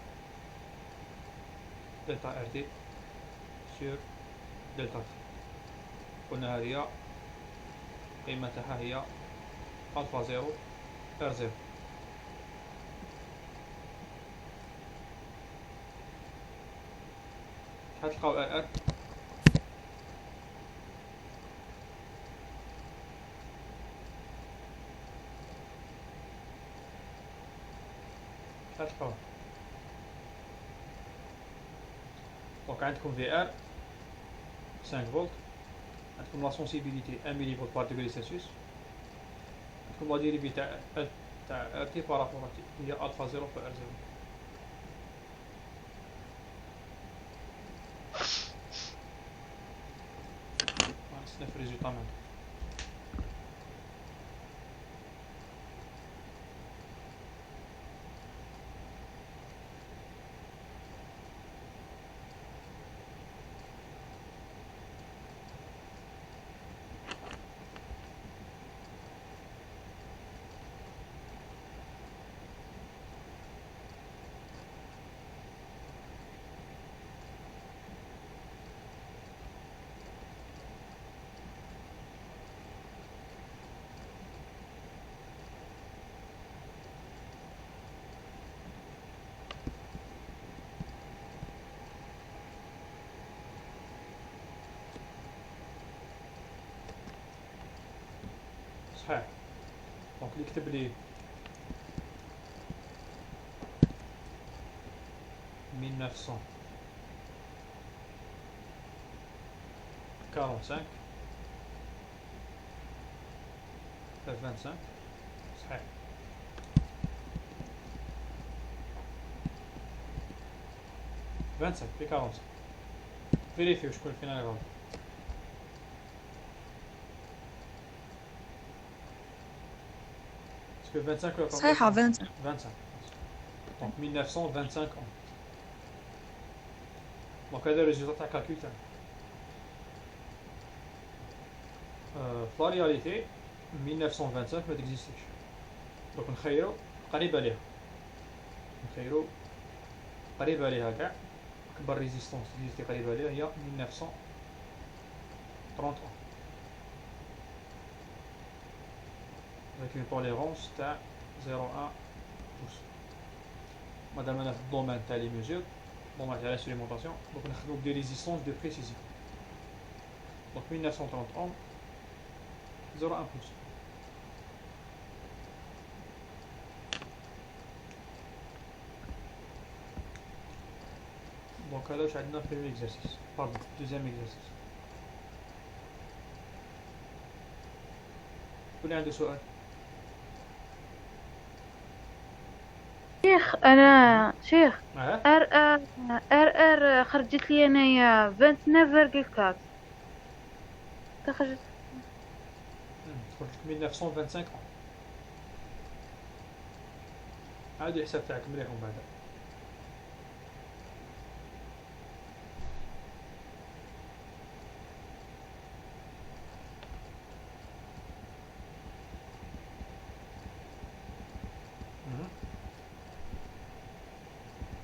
دلتا ار تي سور دلتا تي. قلنا هذه قيمتها هي الفا زيرو ار زيرو. شحال تلقاو ار ار؟ شحال تلقاو؟ دونك عندكم في ار 5 فولت، عندكم لا سونسيبيليتي 1 ملي فولت بار ديغري سلسيوس، عندكم لا ديريفي تاع ار تي بارابور تي هي الفا زيرو في ار زيرو. غنستنى في الريزولتا معنا. صحيح. دونك نكتب لي 1945 25 صحيح. 25 في 45 فيريفيو شكون فينا اللي غلط. اسكو 25 ولا صحيحة 25. 25 دونك 1925 ans. دونك هذا الريزولتا تاع الكالكول تاعنا. في لا رياليتي 1925 ما تكزيستيش. دونك نخيرو قريبة ليها، نخيرو قريبة ليها كاع. أكبر ريزيستونس تكزيستي قريبة ليها هي 1930 ans avec une tolérance تاع 0,1%. مادام أنا في الدومين تاع لي ميزور، الدومين تاع لانسترومونطاسيون، دونك نخدمو بدي ريزيستونس دو بريسيزيون. دونك 1930 أوم 0,1%. دونك هذا واش عندنا في ليكزارسيس، باردون دوزيام اكزارسيس. واللي عنده سؤال؟ شيخ أنا شيخ اه ار خرجت لي أنايا 29.4 تخرجت. تخرج 1925 ans. عادي الحساب تاعك مليح ومن بعد.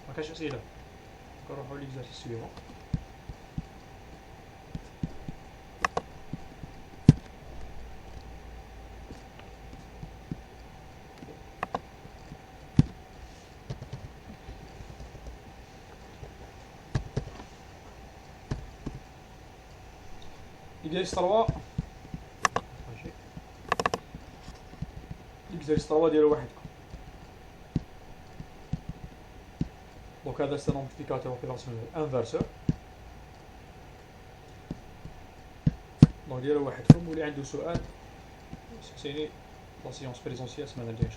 ما كاش أسئلة، نروحو ليكزارسيس سويفون. L'exercice 3 l'exercice 3 ديالو وحدكم. دونك هذا سي مولتيبليكاتور اوبيراسيونيل انفرسور. دونك ديالو وحدكم، واللي عنده سؤال سقسيني لا سيونس بريزونسيال السمانه الجايه.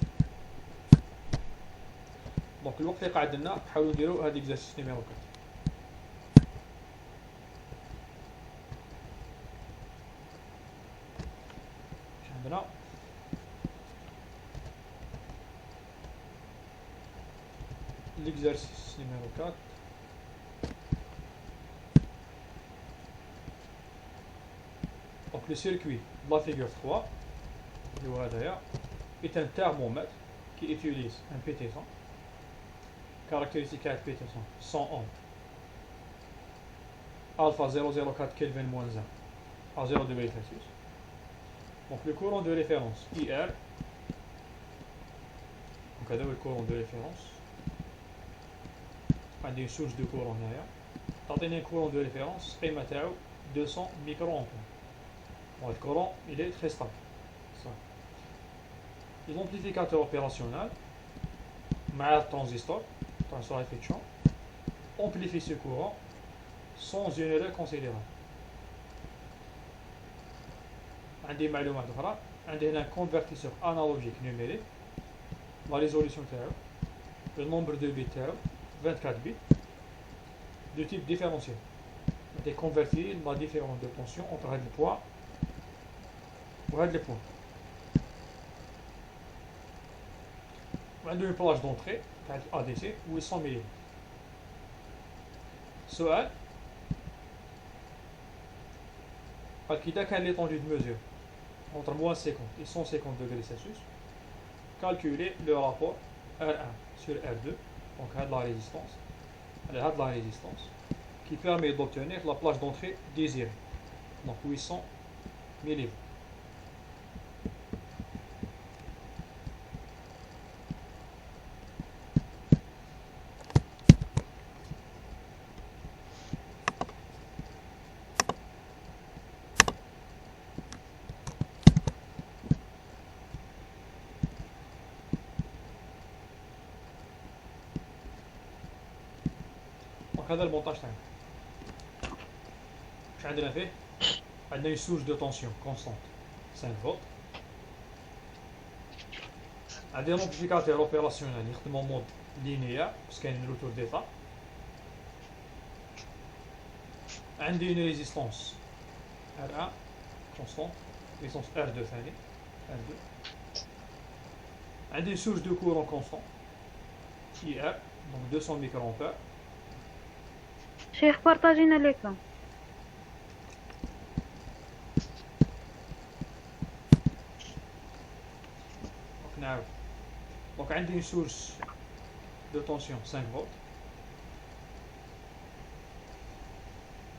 دونك الوقت اللي قاعد لنا نحاولوا نديرو هاد l'exercice نيميرو 4. عندنا l'exercice numéro 4. Donc le circuit de la figure 3 est un thermomètre qui utilise un PT100, caractéristique à PT100 100 ohms, alpha 0,04 Kelvin moins 1 à 0 degré Celsius. Donc le courant de référence IR, donc هذا هو الكورون de référence. عندي source de courant هنايا، تعطيني courant de référence قيمة تاعو 200 micro ampères. Donc le courant il est très stable. L'amplificateur opérationnel مع le transistor effet de champ amplifie ce courant sans une erreur considérable. عندي معلومات أخرى، عندي هنا convertisseur analogique numérique، la résolution تاعو، le nombre de bits تاعو 24 bits de type différentiel. عندي convertir la différence de tension entre هاد البوان وهاد البوان. وعنده une plage d'entrée تاع ADC و 100 ملي. سؤال، قالك إذا كان l'étendue de mesure entre moins 50 et 150 degrés Celsius, calculer le rapport R1 sur R2, donc la résistance, qui permet d'obtenir la plage d'entrée désirée, donc 800 mV. هذا المونتاج تاعنا. واش عندنا فيه؟ عندنا une source de tension constante 5 فولت. عندنا l'amplificateur opérationnel يخدم en mode linéaire parce كاين روتور ديتا. عندي une résistance R1 constant, résistance R2 ثاني R2. عندي une source de courant constant IR, donc 200 microampères. شيخ بارطاجينا l'écran. Donc نعاود. Donc عندي une source de tension 5 volts.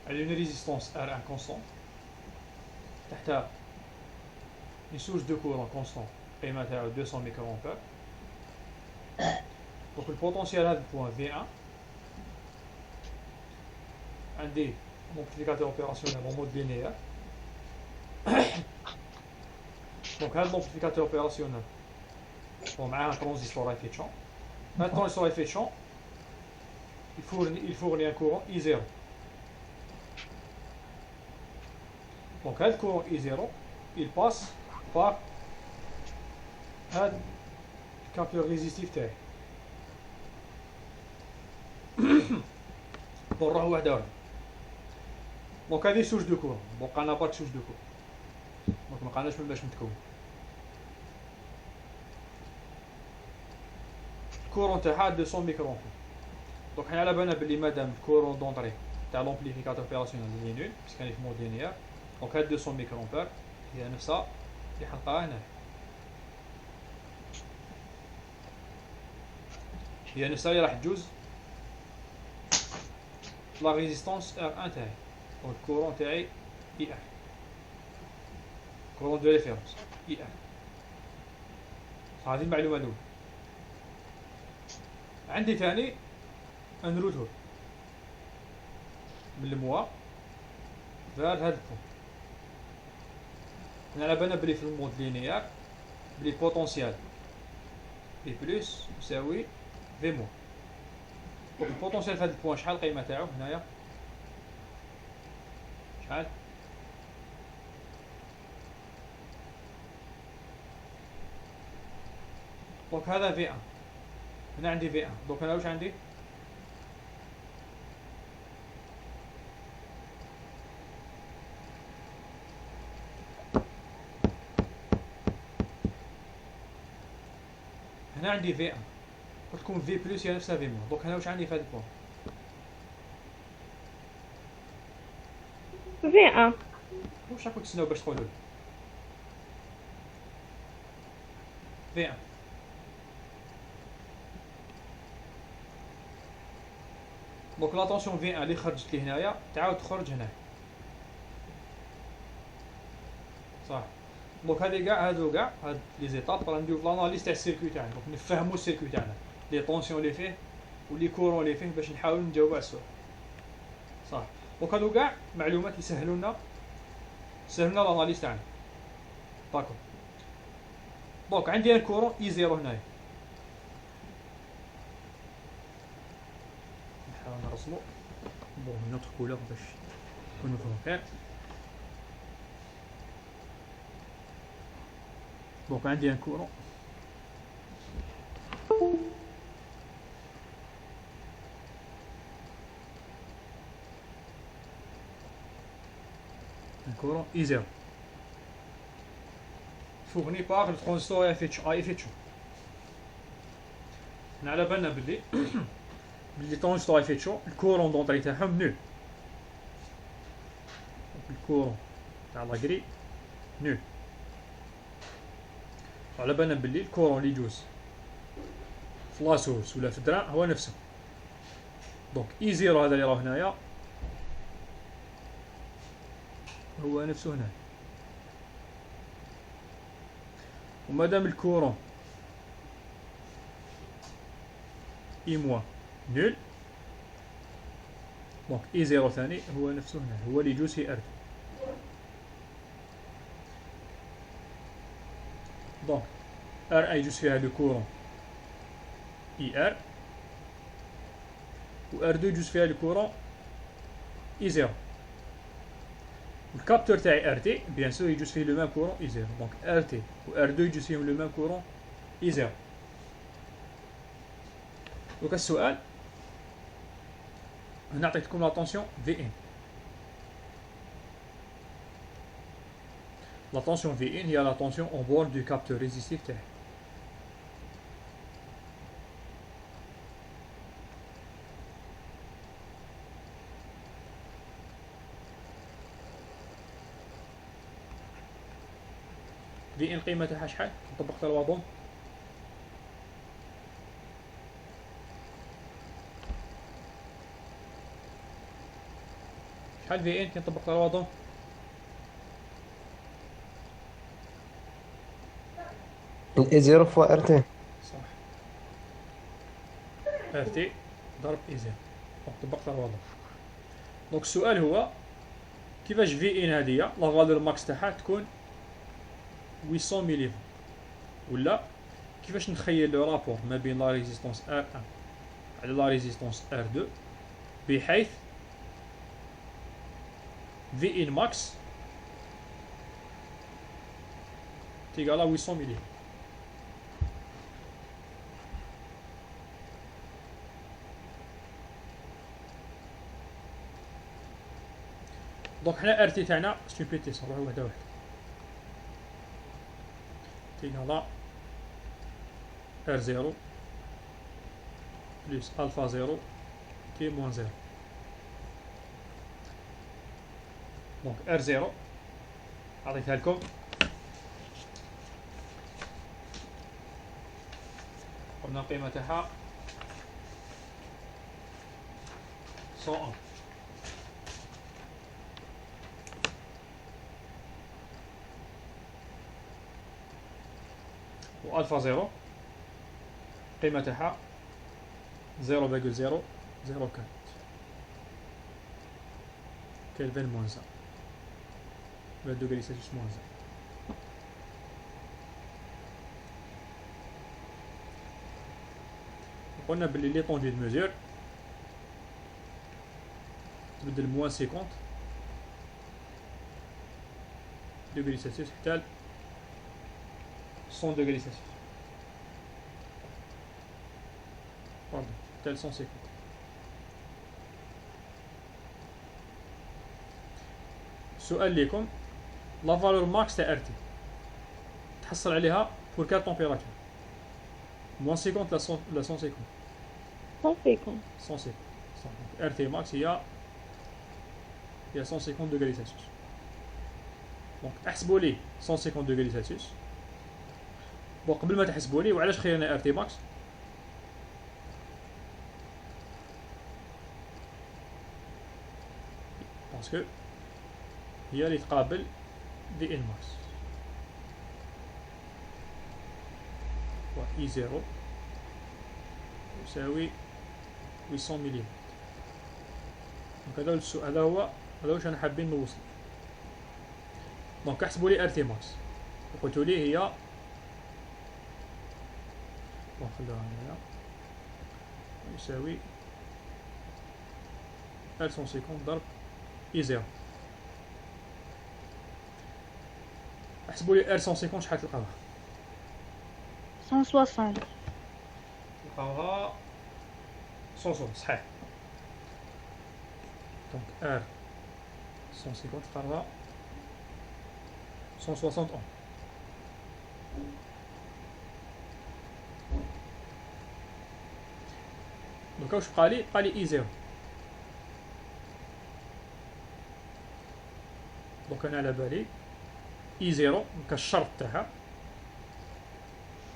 عندي une résistance R1 constant. تحتها une source de courant constant قيمتها 200 microampères. Donc le potentiel هذا البوان V1. عندي multiplicateur opérationnel en mode linéaire. Donc هذا multiplicateur opérationnel ومعاه un transistor à effet de champ. Un transistor à effet de champ, il fournit un courant I0. Donc le courant I0, il passe par le capteur résistif تاعي. براه وحده واحده. دونك هذه سوج دو كورون، بقانا باك سوج دو كورون. دونك مبقاناش من باش نتكون. الكورون تاعها 200 ميكرو. دونك حنا على بالنا بلي مادام الكورون دونطري تاع لومبليفيكاتور اوبيراسيونيل اللي نول، باسكو كاين في مود لينيير، دونك هاد 200 ميكرو امبير هي نفسها اللي حلقاها هنا. هي نفسها اللي راح تجوز لا ريزيستانس R1 تاعي. دونك الكورون تاعي IR. كورون دو ريفيرونس IR. هذه المعلومة الأولى. عندي ثاني ان روتور من الموا فار هاد البون. حنا على بالنا بلي في المود لينيير بلي بوتونسيال بي بلس يساوي في موا. دونك البوتونسيال في هاد البوان شحال القيمة تاعو هنايا؟ شحال؟ دونك هذا في 1. هنا عندي في 1. دونك هنا واش عندي؟ هنا عندي في 1 وتكون في بلس هي نفسها في مو. دونك هنا واش عندي في هذا البوان؟ V1. واش راكم تسناو باش تقولوا لي؟ في 1. دونك لا طونسيون في 1 اللي خرجت لي هنايا تعاود تخرج هنا. صح. دونك هادي كاع هاد لي زيتاب راه نديرو في لاناليز تاع السيركوي تاعنا. دونك نفهمو السيركوي تاعنا، لي طونسيون اللي فيه ولي كورون اللي فيه باش نحاولو نجاوبو على السؤال. صح. دونك هادو كاع معلومات يسهلوا لنا لاناليز تاعنا. داكور. دونك عندي ان كورون اي 0 هنايا. نحاول نرسمو بون نوتر كولور باش نكونو نفهمو خير. دونك عندي ان كورون I0 fourni par le transistor à effet de champ. On a la bonne بلي le transistor à effet de champ, le courant d'entrée تاعهم nul. Le courant تاع la grille nul. على بالنا بلي الكورون اللي يجوز في لاسورس ولا في الدراع هو نفسه. دونك اي 0 هذا اللي راه هنايا هو نفسه هنا. ومادام الكورون اي موان نول، دونك اي 0 ثاني هو نفسه هنا، هو اللي يجوز في ار. دونك ار يجوز فيها لو كورون اي ار، و ار 2 يجوز فيها لو كورون اي 0. الكابتور تاعي ار تي بيان سور يجوز فيه لو ميم كورون اي 0. دونك ار تي و ار 2 يجوز فيهم لو ميم كورون اي 0. دونك السؤال هنا عطيتكم لا طونسيون في ان. La tension V1 هي la tension en bord du capteur résistif تاعي. V1 القيمة تاعها شحال؟ طبقت الوضع شحال V1 كي طبقت الوضع؟ الاي 0 فوا ار تي. صح. ار تي ضرب اي 0. طبقت الوضع. دونك السؤال هو كيفاش في ان هذه لا فالور ماكس تاعها تكون 800 ملي فولت، ولا كيفاش نتخيل لو رابور ما بين لا ريزيستونس ار 1 على لا ريزيستونس ار 2 بحيث في ان ماكس تيغالا 800 ملي فولت. دونك حنا ار تي تاعنا ستوبيتيس نروحو وحده وحده تيغالا ار 0 بلس الفا 0 تي موان 0. دونك ار 0 عطيتها لكم قلنا القيمة تاعها 101. والفا 0 قيمة تاعها 0.004 كلفن موان 1 20 دوغري سيلسيوس موان 1. قلنا بلي لي طوندي دو ميزور تبدل موان 50 دوغري سيلسيوس حتى 100 دوغري سيلسيوس. باردون حتى 150. السؤال ليكم لا فالور ماكس تاع ار تي تحصل عليها بور كال طومبيراتور؟ موان 50 لا 150؟ 150. 150. ار تي ماكس هي 150 دوغري سيلسيوس. دونك احسبوا لي 150 دوغري سيلسيوس. بون قبل ما تحسبوا لي وعلاش خيرنا ار تي ماكس؟ باسكو هي اللي تقابل في ان ماكس و اي 0 يساوي 800 ملي فولت. دونك هذا السؤال هذا واش انا حابين نوصل. دونك احسبوا لي ار تي ماكس وقلتوا لي هي نخلوها هنايا يساوي 150 ضرب اي 0. احسبوا لي ار 150 شحال تلقاوها؟ 160. تلقاوها 160 صحيح. دونك ار 150 تلقاوها 160 اوم. دوكا واش بقالي اي 0. دوك انا على بالي اي 0 كالشرط تاعها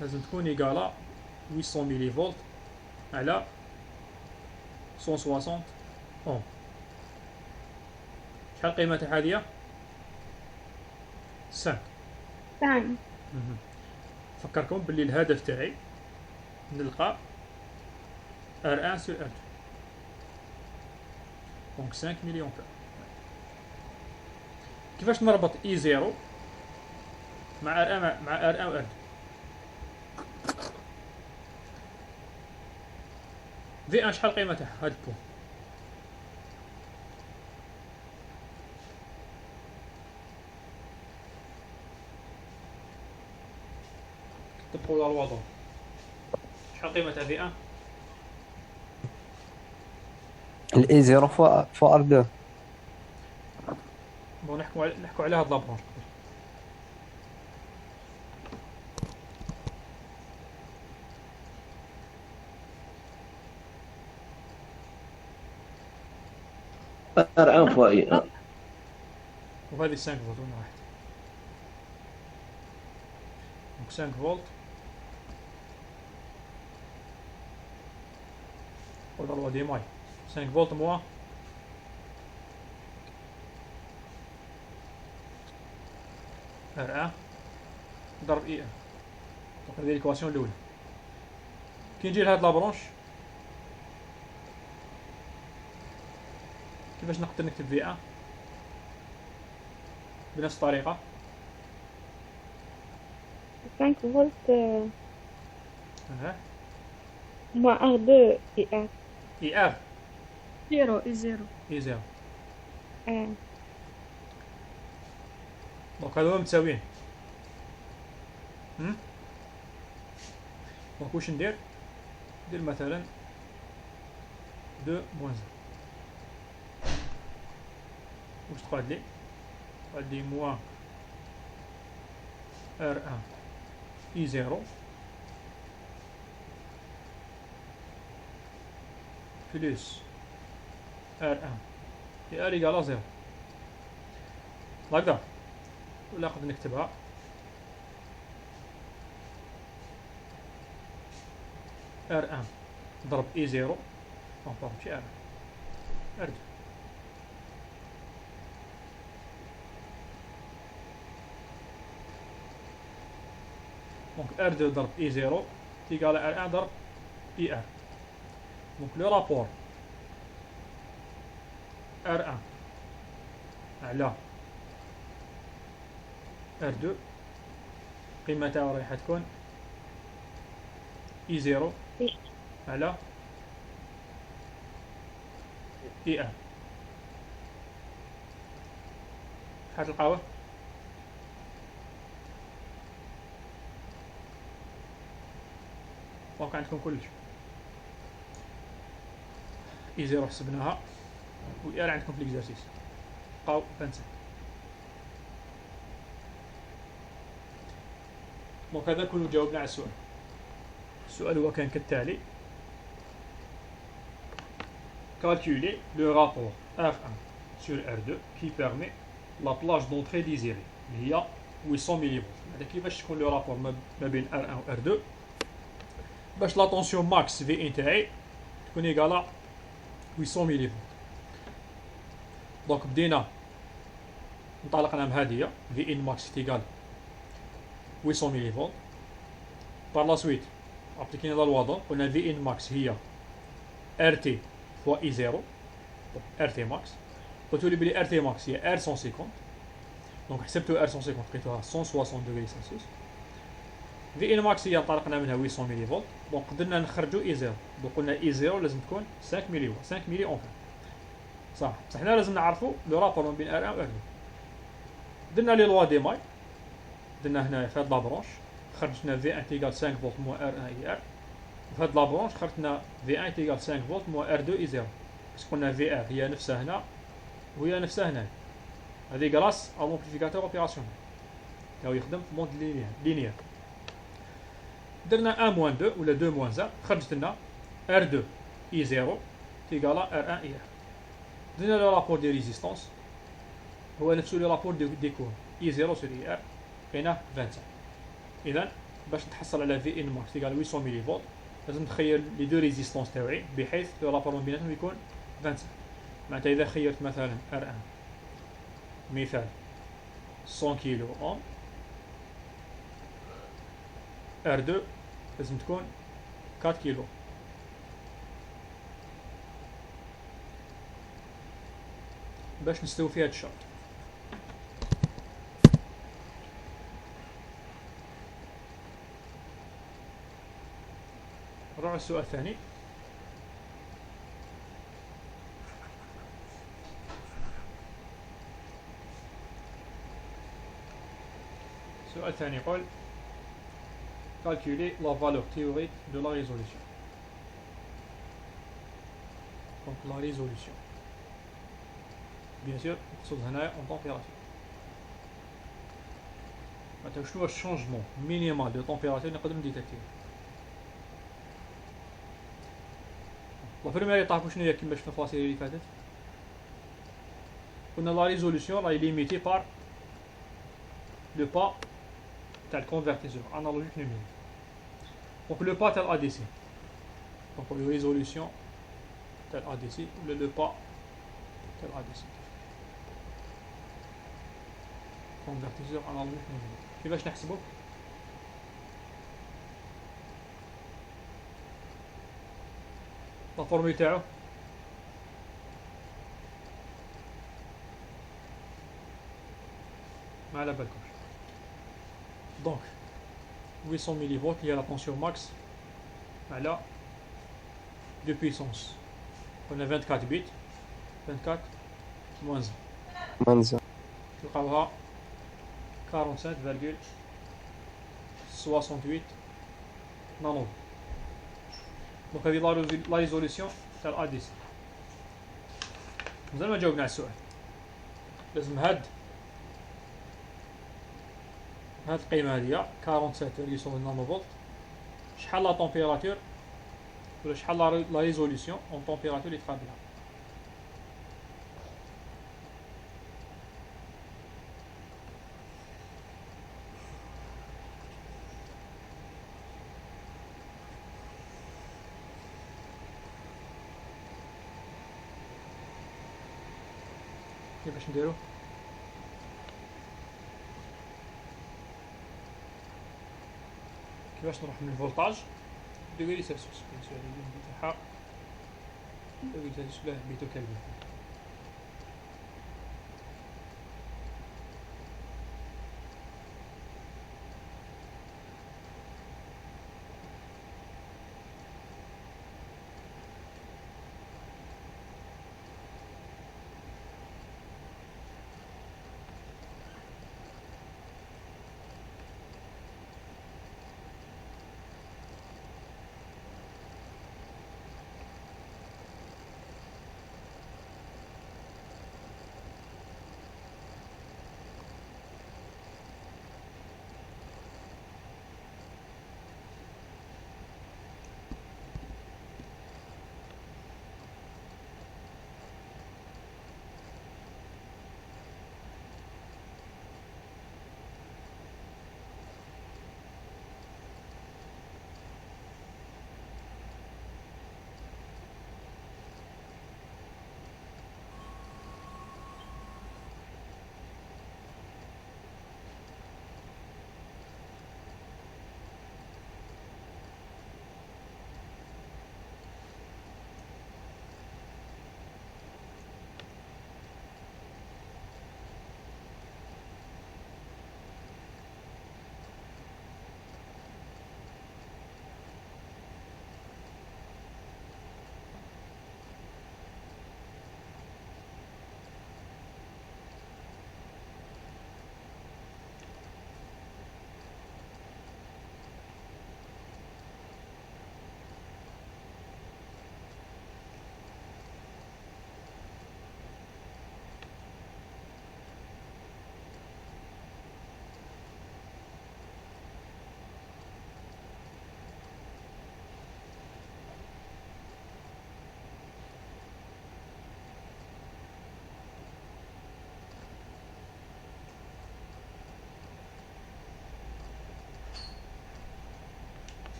لازم تكون ايكالا 800 ملي فولت على 160 اوم. شحال القيمة تاع هادية؟ 5. تمام. فكركم باللي الهدف تاعي نلقى R1 sur R2 دونك 5 ملي امبير. كيفاش نربط اي 0 مع R1 و R2؟ في ان شحال القيمة تاعها هاد البوان؟ طبقوا على الوضع. شحال القيمة تاع في ان؟ الاي 0 فوا ار 2. بون نحكوا على هاد لابرونش. R1 fois I1. وهذه 5 فولت وين راحت؟ دونك 5 فولت ولا دي ماي 5 فولت موا R1 ضرب I1. دونك هذه ليكواسيون الأولى. كي نجي لهاد لابرونش كيفاش نقدر نكتب في ان بنفس الطريقة؟ 5 فولت ها moins R2 et R. اي ار 0 et 0. اي زيرو. آه. دونك هادو متساويين. دونك واش ندير؟ ندير مثلا 2 موان 0. واش تقعد لي؟ تقعد لي موان R1 اي زيرو بلس R1 اي ار ايكال 0. هكذا ولا نقدر نكتبها R1 ضرب اي زيرو نضرب شي R1 R2. دونك R2 ضرب I0 تيقال R1 ضرب IR. دونك لو رابور R1 على R2 قيمة تاعو رايحة تكون I0 على IR. شحال تلقاوه؟ دونك عندكم كلش اي زيرو حسبناها و ار عندكم في ليكزارسيس بقاو 25. دونك هذا كله جاوبنا على السؤال. السؤال هو كان كالتالي: calculer le rapport R1 sur R2 qui permet la plage d'entrée désirée اللي هي 800 ملي فولت. هذا كيفاش تكون لو رابور ما بين R1 و R2 باش لا طونسيون ماكس في ان تاعي تكون ايكالا 800 ملي فولت. دونك بدينا انطلقنا من هادية في ان ماكس تيكال 800 ملي فولت. بار لا سويت ابليكينا لا لوا دون قلنا في ان ماكس هي ار تي فوا اي زيرو ار تي ماكس. قلتو لي بلي ار تي ماكس هي ار 150. دونك حسبتو ار 150 لقيتوها 160 دوغري سلسيوس. في ان ماكس هي انطلقنا منها 800 ملي فولت. دونك قدرنا نخرجوا اي زيرو. دونك قلنا اي زيرو لازم تكون 5 ملي فولت 5 ملي اونفان صح. بصح حنا لازم نعرفوا لو رابور ما بين ار 1 و ار 2. درنا لي لوا دي ماي درنا هنا في هاد لابرونش خرجنا في 1 تيكال 5 فولت موا ار 1 اي ار. وفي هاد لابرونش خرجنا في 1 تيكال 5 فولت موا ار 2 اي زيرو. بس قلنا في ار هي نفسها هنا وهي نفسها هنا. هذه غراس ا لومبليفيكاتور اوبيراسيونيل هاو يخدم في مود لينيير. درنا 1 موان 2 ولا 2 موان 1 خرجت لنا R2 I0 تيقال R1 IR. درنا لو رابور دي ريزيستونس هو نفسه لو رابور دي كور I0 سور IR لقيناه 25. إذا باش نتحصل على في ان ماكس تيقال 800 ملي فولت لازم نخير لي دو ريزيستونس تاوعي بحيث لو رابور ما بيناتهم يكون 25. معناتها إذا خيرت مثلا R1 مثال 100 كيلو اوم R2 لازم تكون 4 كيلو. باش نستوي في هاد الشرط نروح السؤال الثاني. السؤال الثاني يقول calculer la valeur théorique de la résolution. Donc la résolution. Bien sûr, نقصد هنا en température. معناتها شنو هو الشونجمون مينيمال دو température نقدر نديتاكتيه. لا بريمير تعرفوا شنو هي كيما شفنا في الفاصيل اللي فاتت؟ On a la résolution là, est limitée par le pas tel convertisseur analogique numérique. Donc le pas tel ADC. Donc la résolution tel ADC, le pas tel ADC. convertisseur analogique numérique. كيفاش نحسبه؟ لا فورمول تاعو ما على بالكمش. دونك 800 ملي فولت هي لا طونسيون ماكس على 2 puissance. On a 24 bits 24 moins 1 منزل تلقاوها 47,68 نانو. دونك هذه لا ريزوليسيون تاع الاديس. مازال ما جاوبنا على السؤال. لازم هاد القيمه هذه 47,68 نانو فولت شحال لا طومبيراتور ولا شحال لا ريزوليسيون اون طومبيراتور اللي تقابلها. كيفاش نديرو؟ كيفاش نروح من الفولتاج دوغري سلسيوس بالنسبه لي اليوم تاعها دوغري سلسيوس لا بيتو كالفين.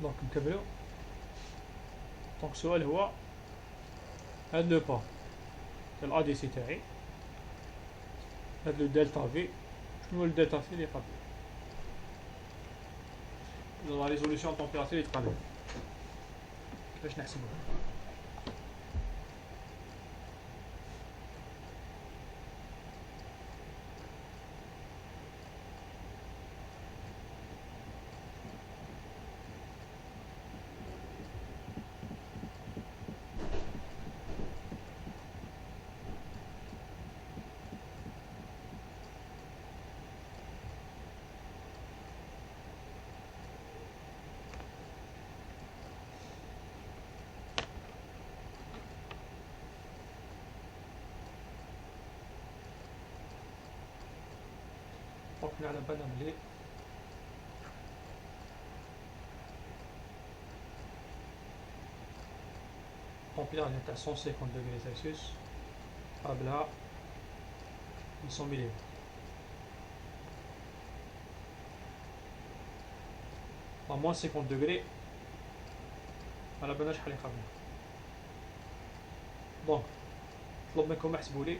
دونك نكملو. دونك السؤال هو هاد لو با تاع الادي سي تاعي هاد لو دلتا في شنو هو الدلتا في اللي قبل لا ريزوليسيون طومبيراتور اللي تقابل كيفاش نحسبوها؟ دونك على بالنا ملي température تاع 150 degrés Celsius قبلها 800 ملي. à moins 50 degrés على بالنا شحال يقابلنا. دونك نطلب منكم احسبوا لي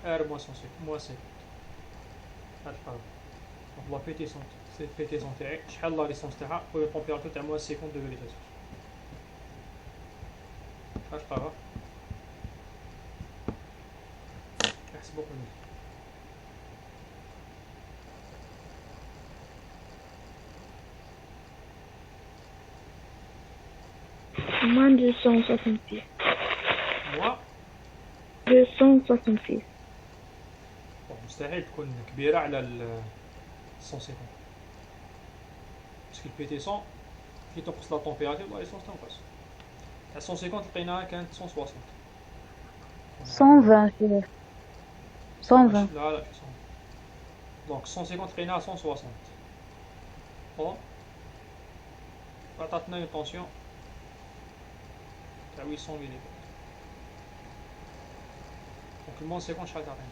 R moins 50 هاد الحرف. دونك لا بيتيسيون سي بيتيسيون تاعي شحال لا ليسونس تاعها و لا طومبيراتور تاع moins 50 degrés Celsius. هاد الحرف احسبوا قلنا Moins 266. موا 266. مستحيل تكون كبيرة على ال 150 باسكو البيتيسون كي تنقص لا طومبيراتور لا ليسونس تنقص. تاع 150 لقيناها كانت 160. 120. 120. لا لا 100. دونك 150 لقيناها 160. بون عطاتنا اون طونسيون تاع 800 ملي. دونك المون 50 شحال تعطينا؟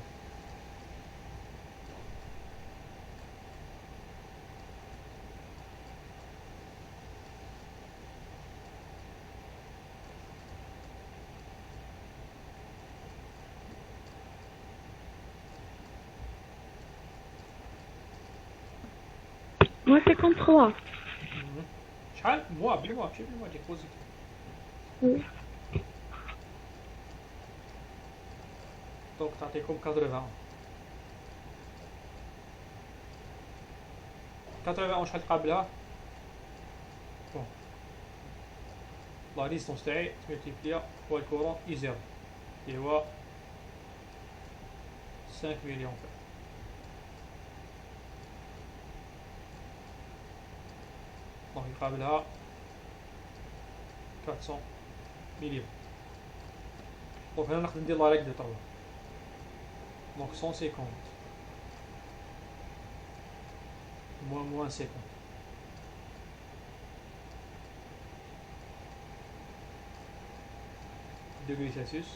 Moi 53. شحال؟ موا بالموا ماشي بالموا ديك بوزيتيف. Oui. دونك تعطيكم 81. 81 شحال تقابلها؟ بون لا ريزيستونس تاعي تملتيبليا فوا الكورون اي زيرو اللي هو 5 مليون أمبير. دونك يقابلها 400 مليون. دونك هنا نقدر ندير لا ريغل دو 3. دونك 150 moins 50 degrés Celsius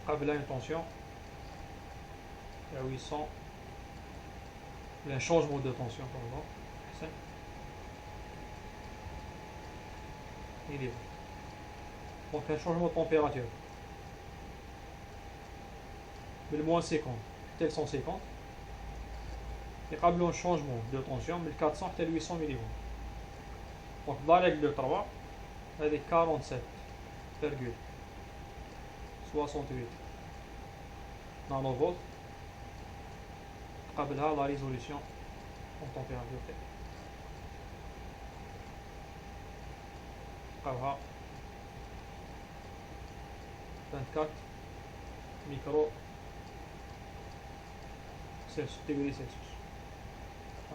قبلها une tension à 800. un changement de tension pardon. Il est donc un changement de température mais le moins 50 tel 150 et قبل un changement de tension من 400 حتى 800 ملي فولت. donc dans la règle de 3 هذه 47,68 nanovolts قبلها la résolution en température قبلها 24 micro degrés Celsius.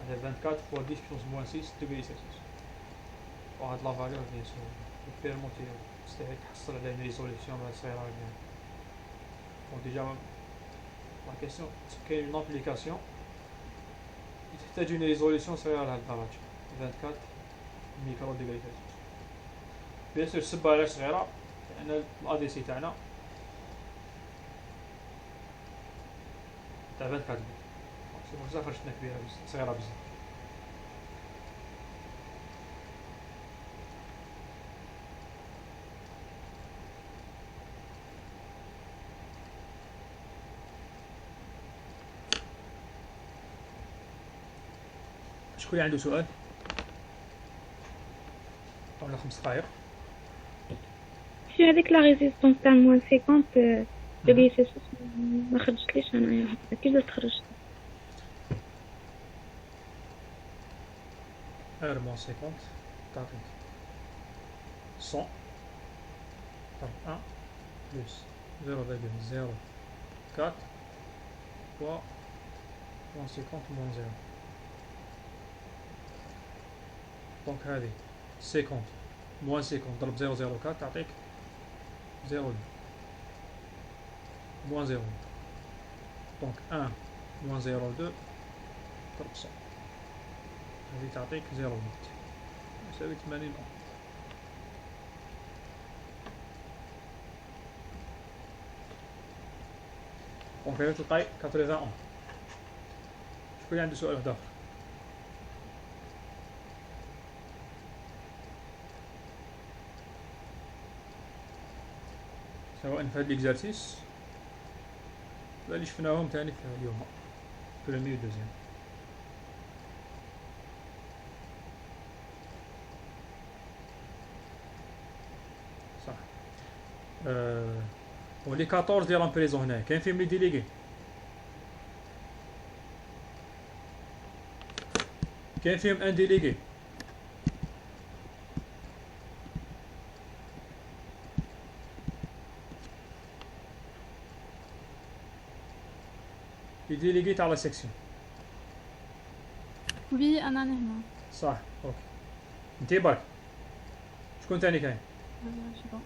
24 fois 10 puissance moins 6 degrés Celsius. وهاد لا فالور بيان سور بيرموتي تستحق تحصل على une résolution صغيرة بيان. bon déjà la question كاين une application تحتاج une résolution صغيرة لهاد الدرجة 24 ميكرو ديغري سلسيوس. بيان سور السبة علاش صغيرة لأن الأ دي سي تاعنا تاع 24 بت. سي بور سا خرجتنا كبيرة صغيرة بزاف. شكون عنده سؤال؟ ولا 5 دقائق؟ شنو هذيك لا ريزيستونس تاع موان 50 degrés Celsius ما خرجتليش انايا هكا كيفاش تخرج؟ R moins 50 تعطيك 100 طب 1 plus 0,04 fois moins 50 moins 0. دونك هذه 50 moins 50 ضرب 0,04 تعطيك 0,2 moins 0. دونك 1 moins 0,2 ضرب 100 هذه تعطيك 0 فولت يساوي 80 أوم. دونك هنا تلقاي 80 أوم. شكون عنده سؤال واحد آخر؟ سواء في هاد ليكزارسيس ولا اللي شفناهم تاني في اليوم برومي و دوزيام. صح. ولي 14 ديال امبريزون هنايا كاين فيهم لي ديليغي؟ كاين فيهم ان ديليغي؟ لي ديليغي تاع لا سيكسيون. وي أنا هنا. صح اوكي. انتي برك شكون تاني كاين؟ شكرا.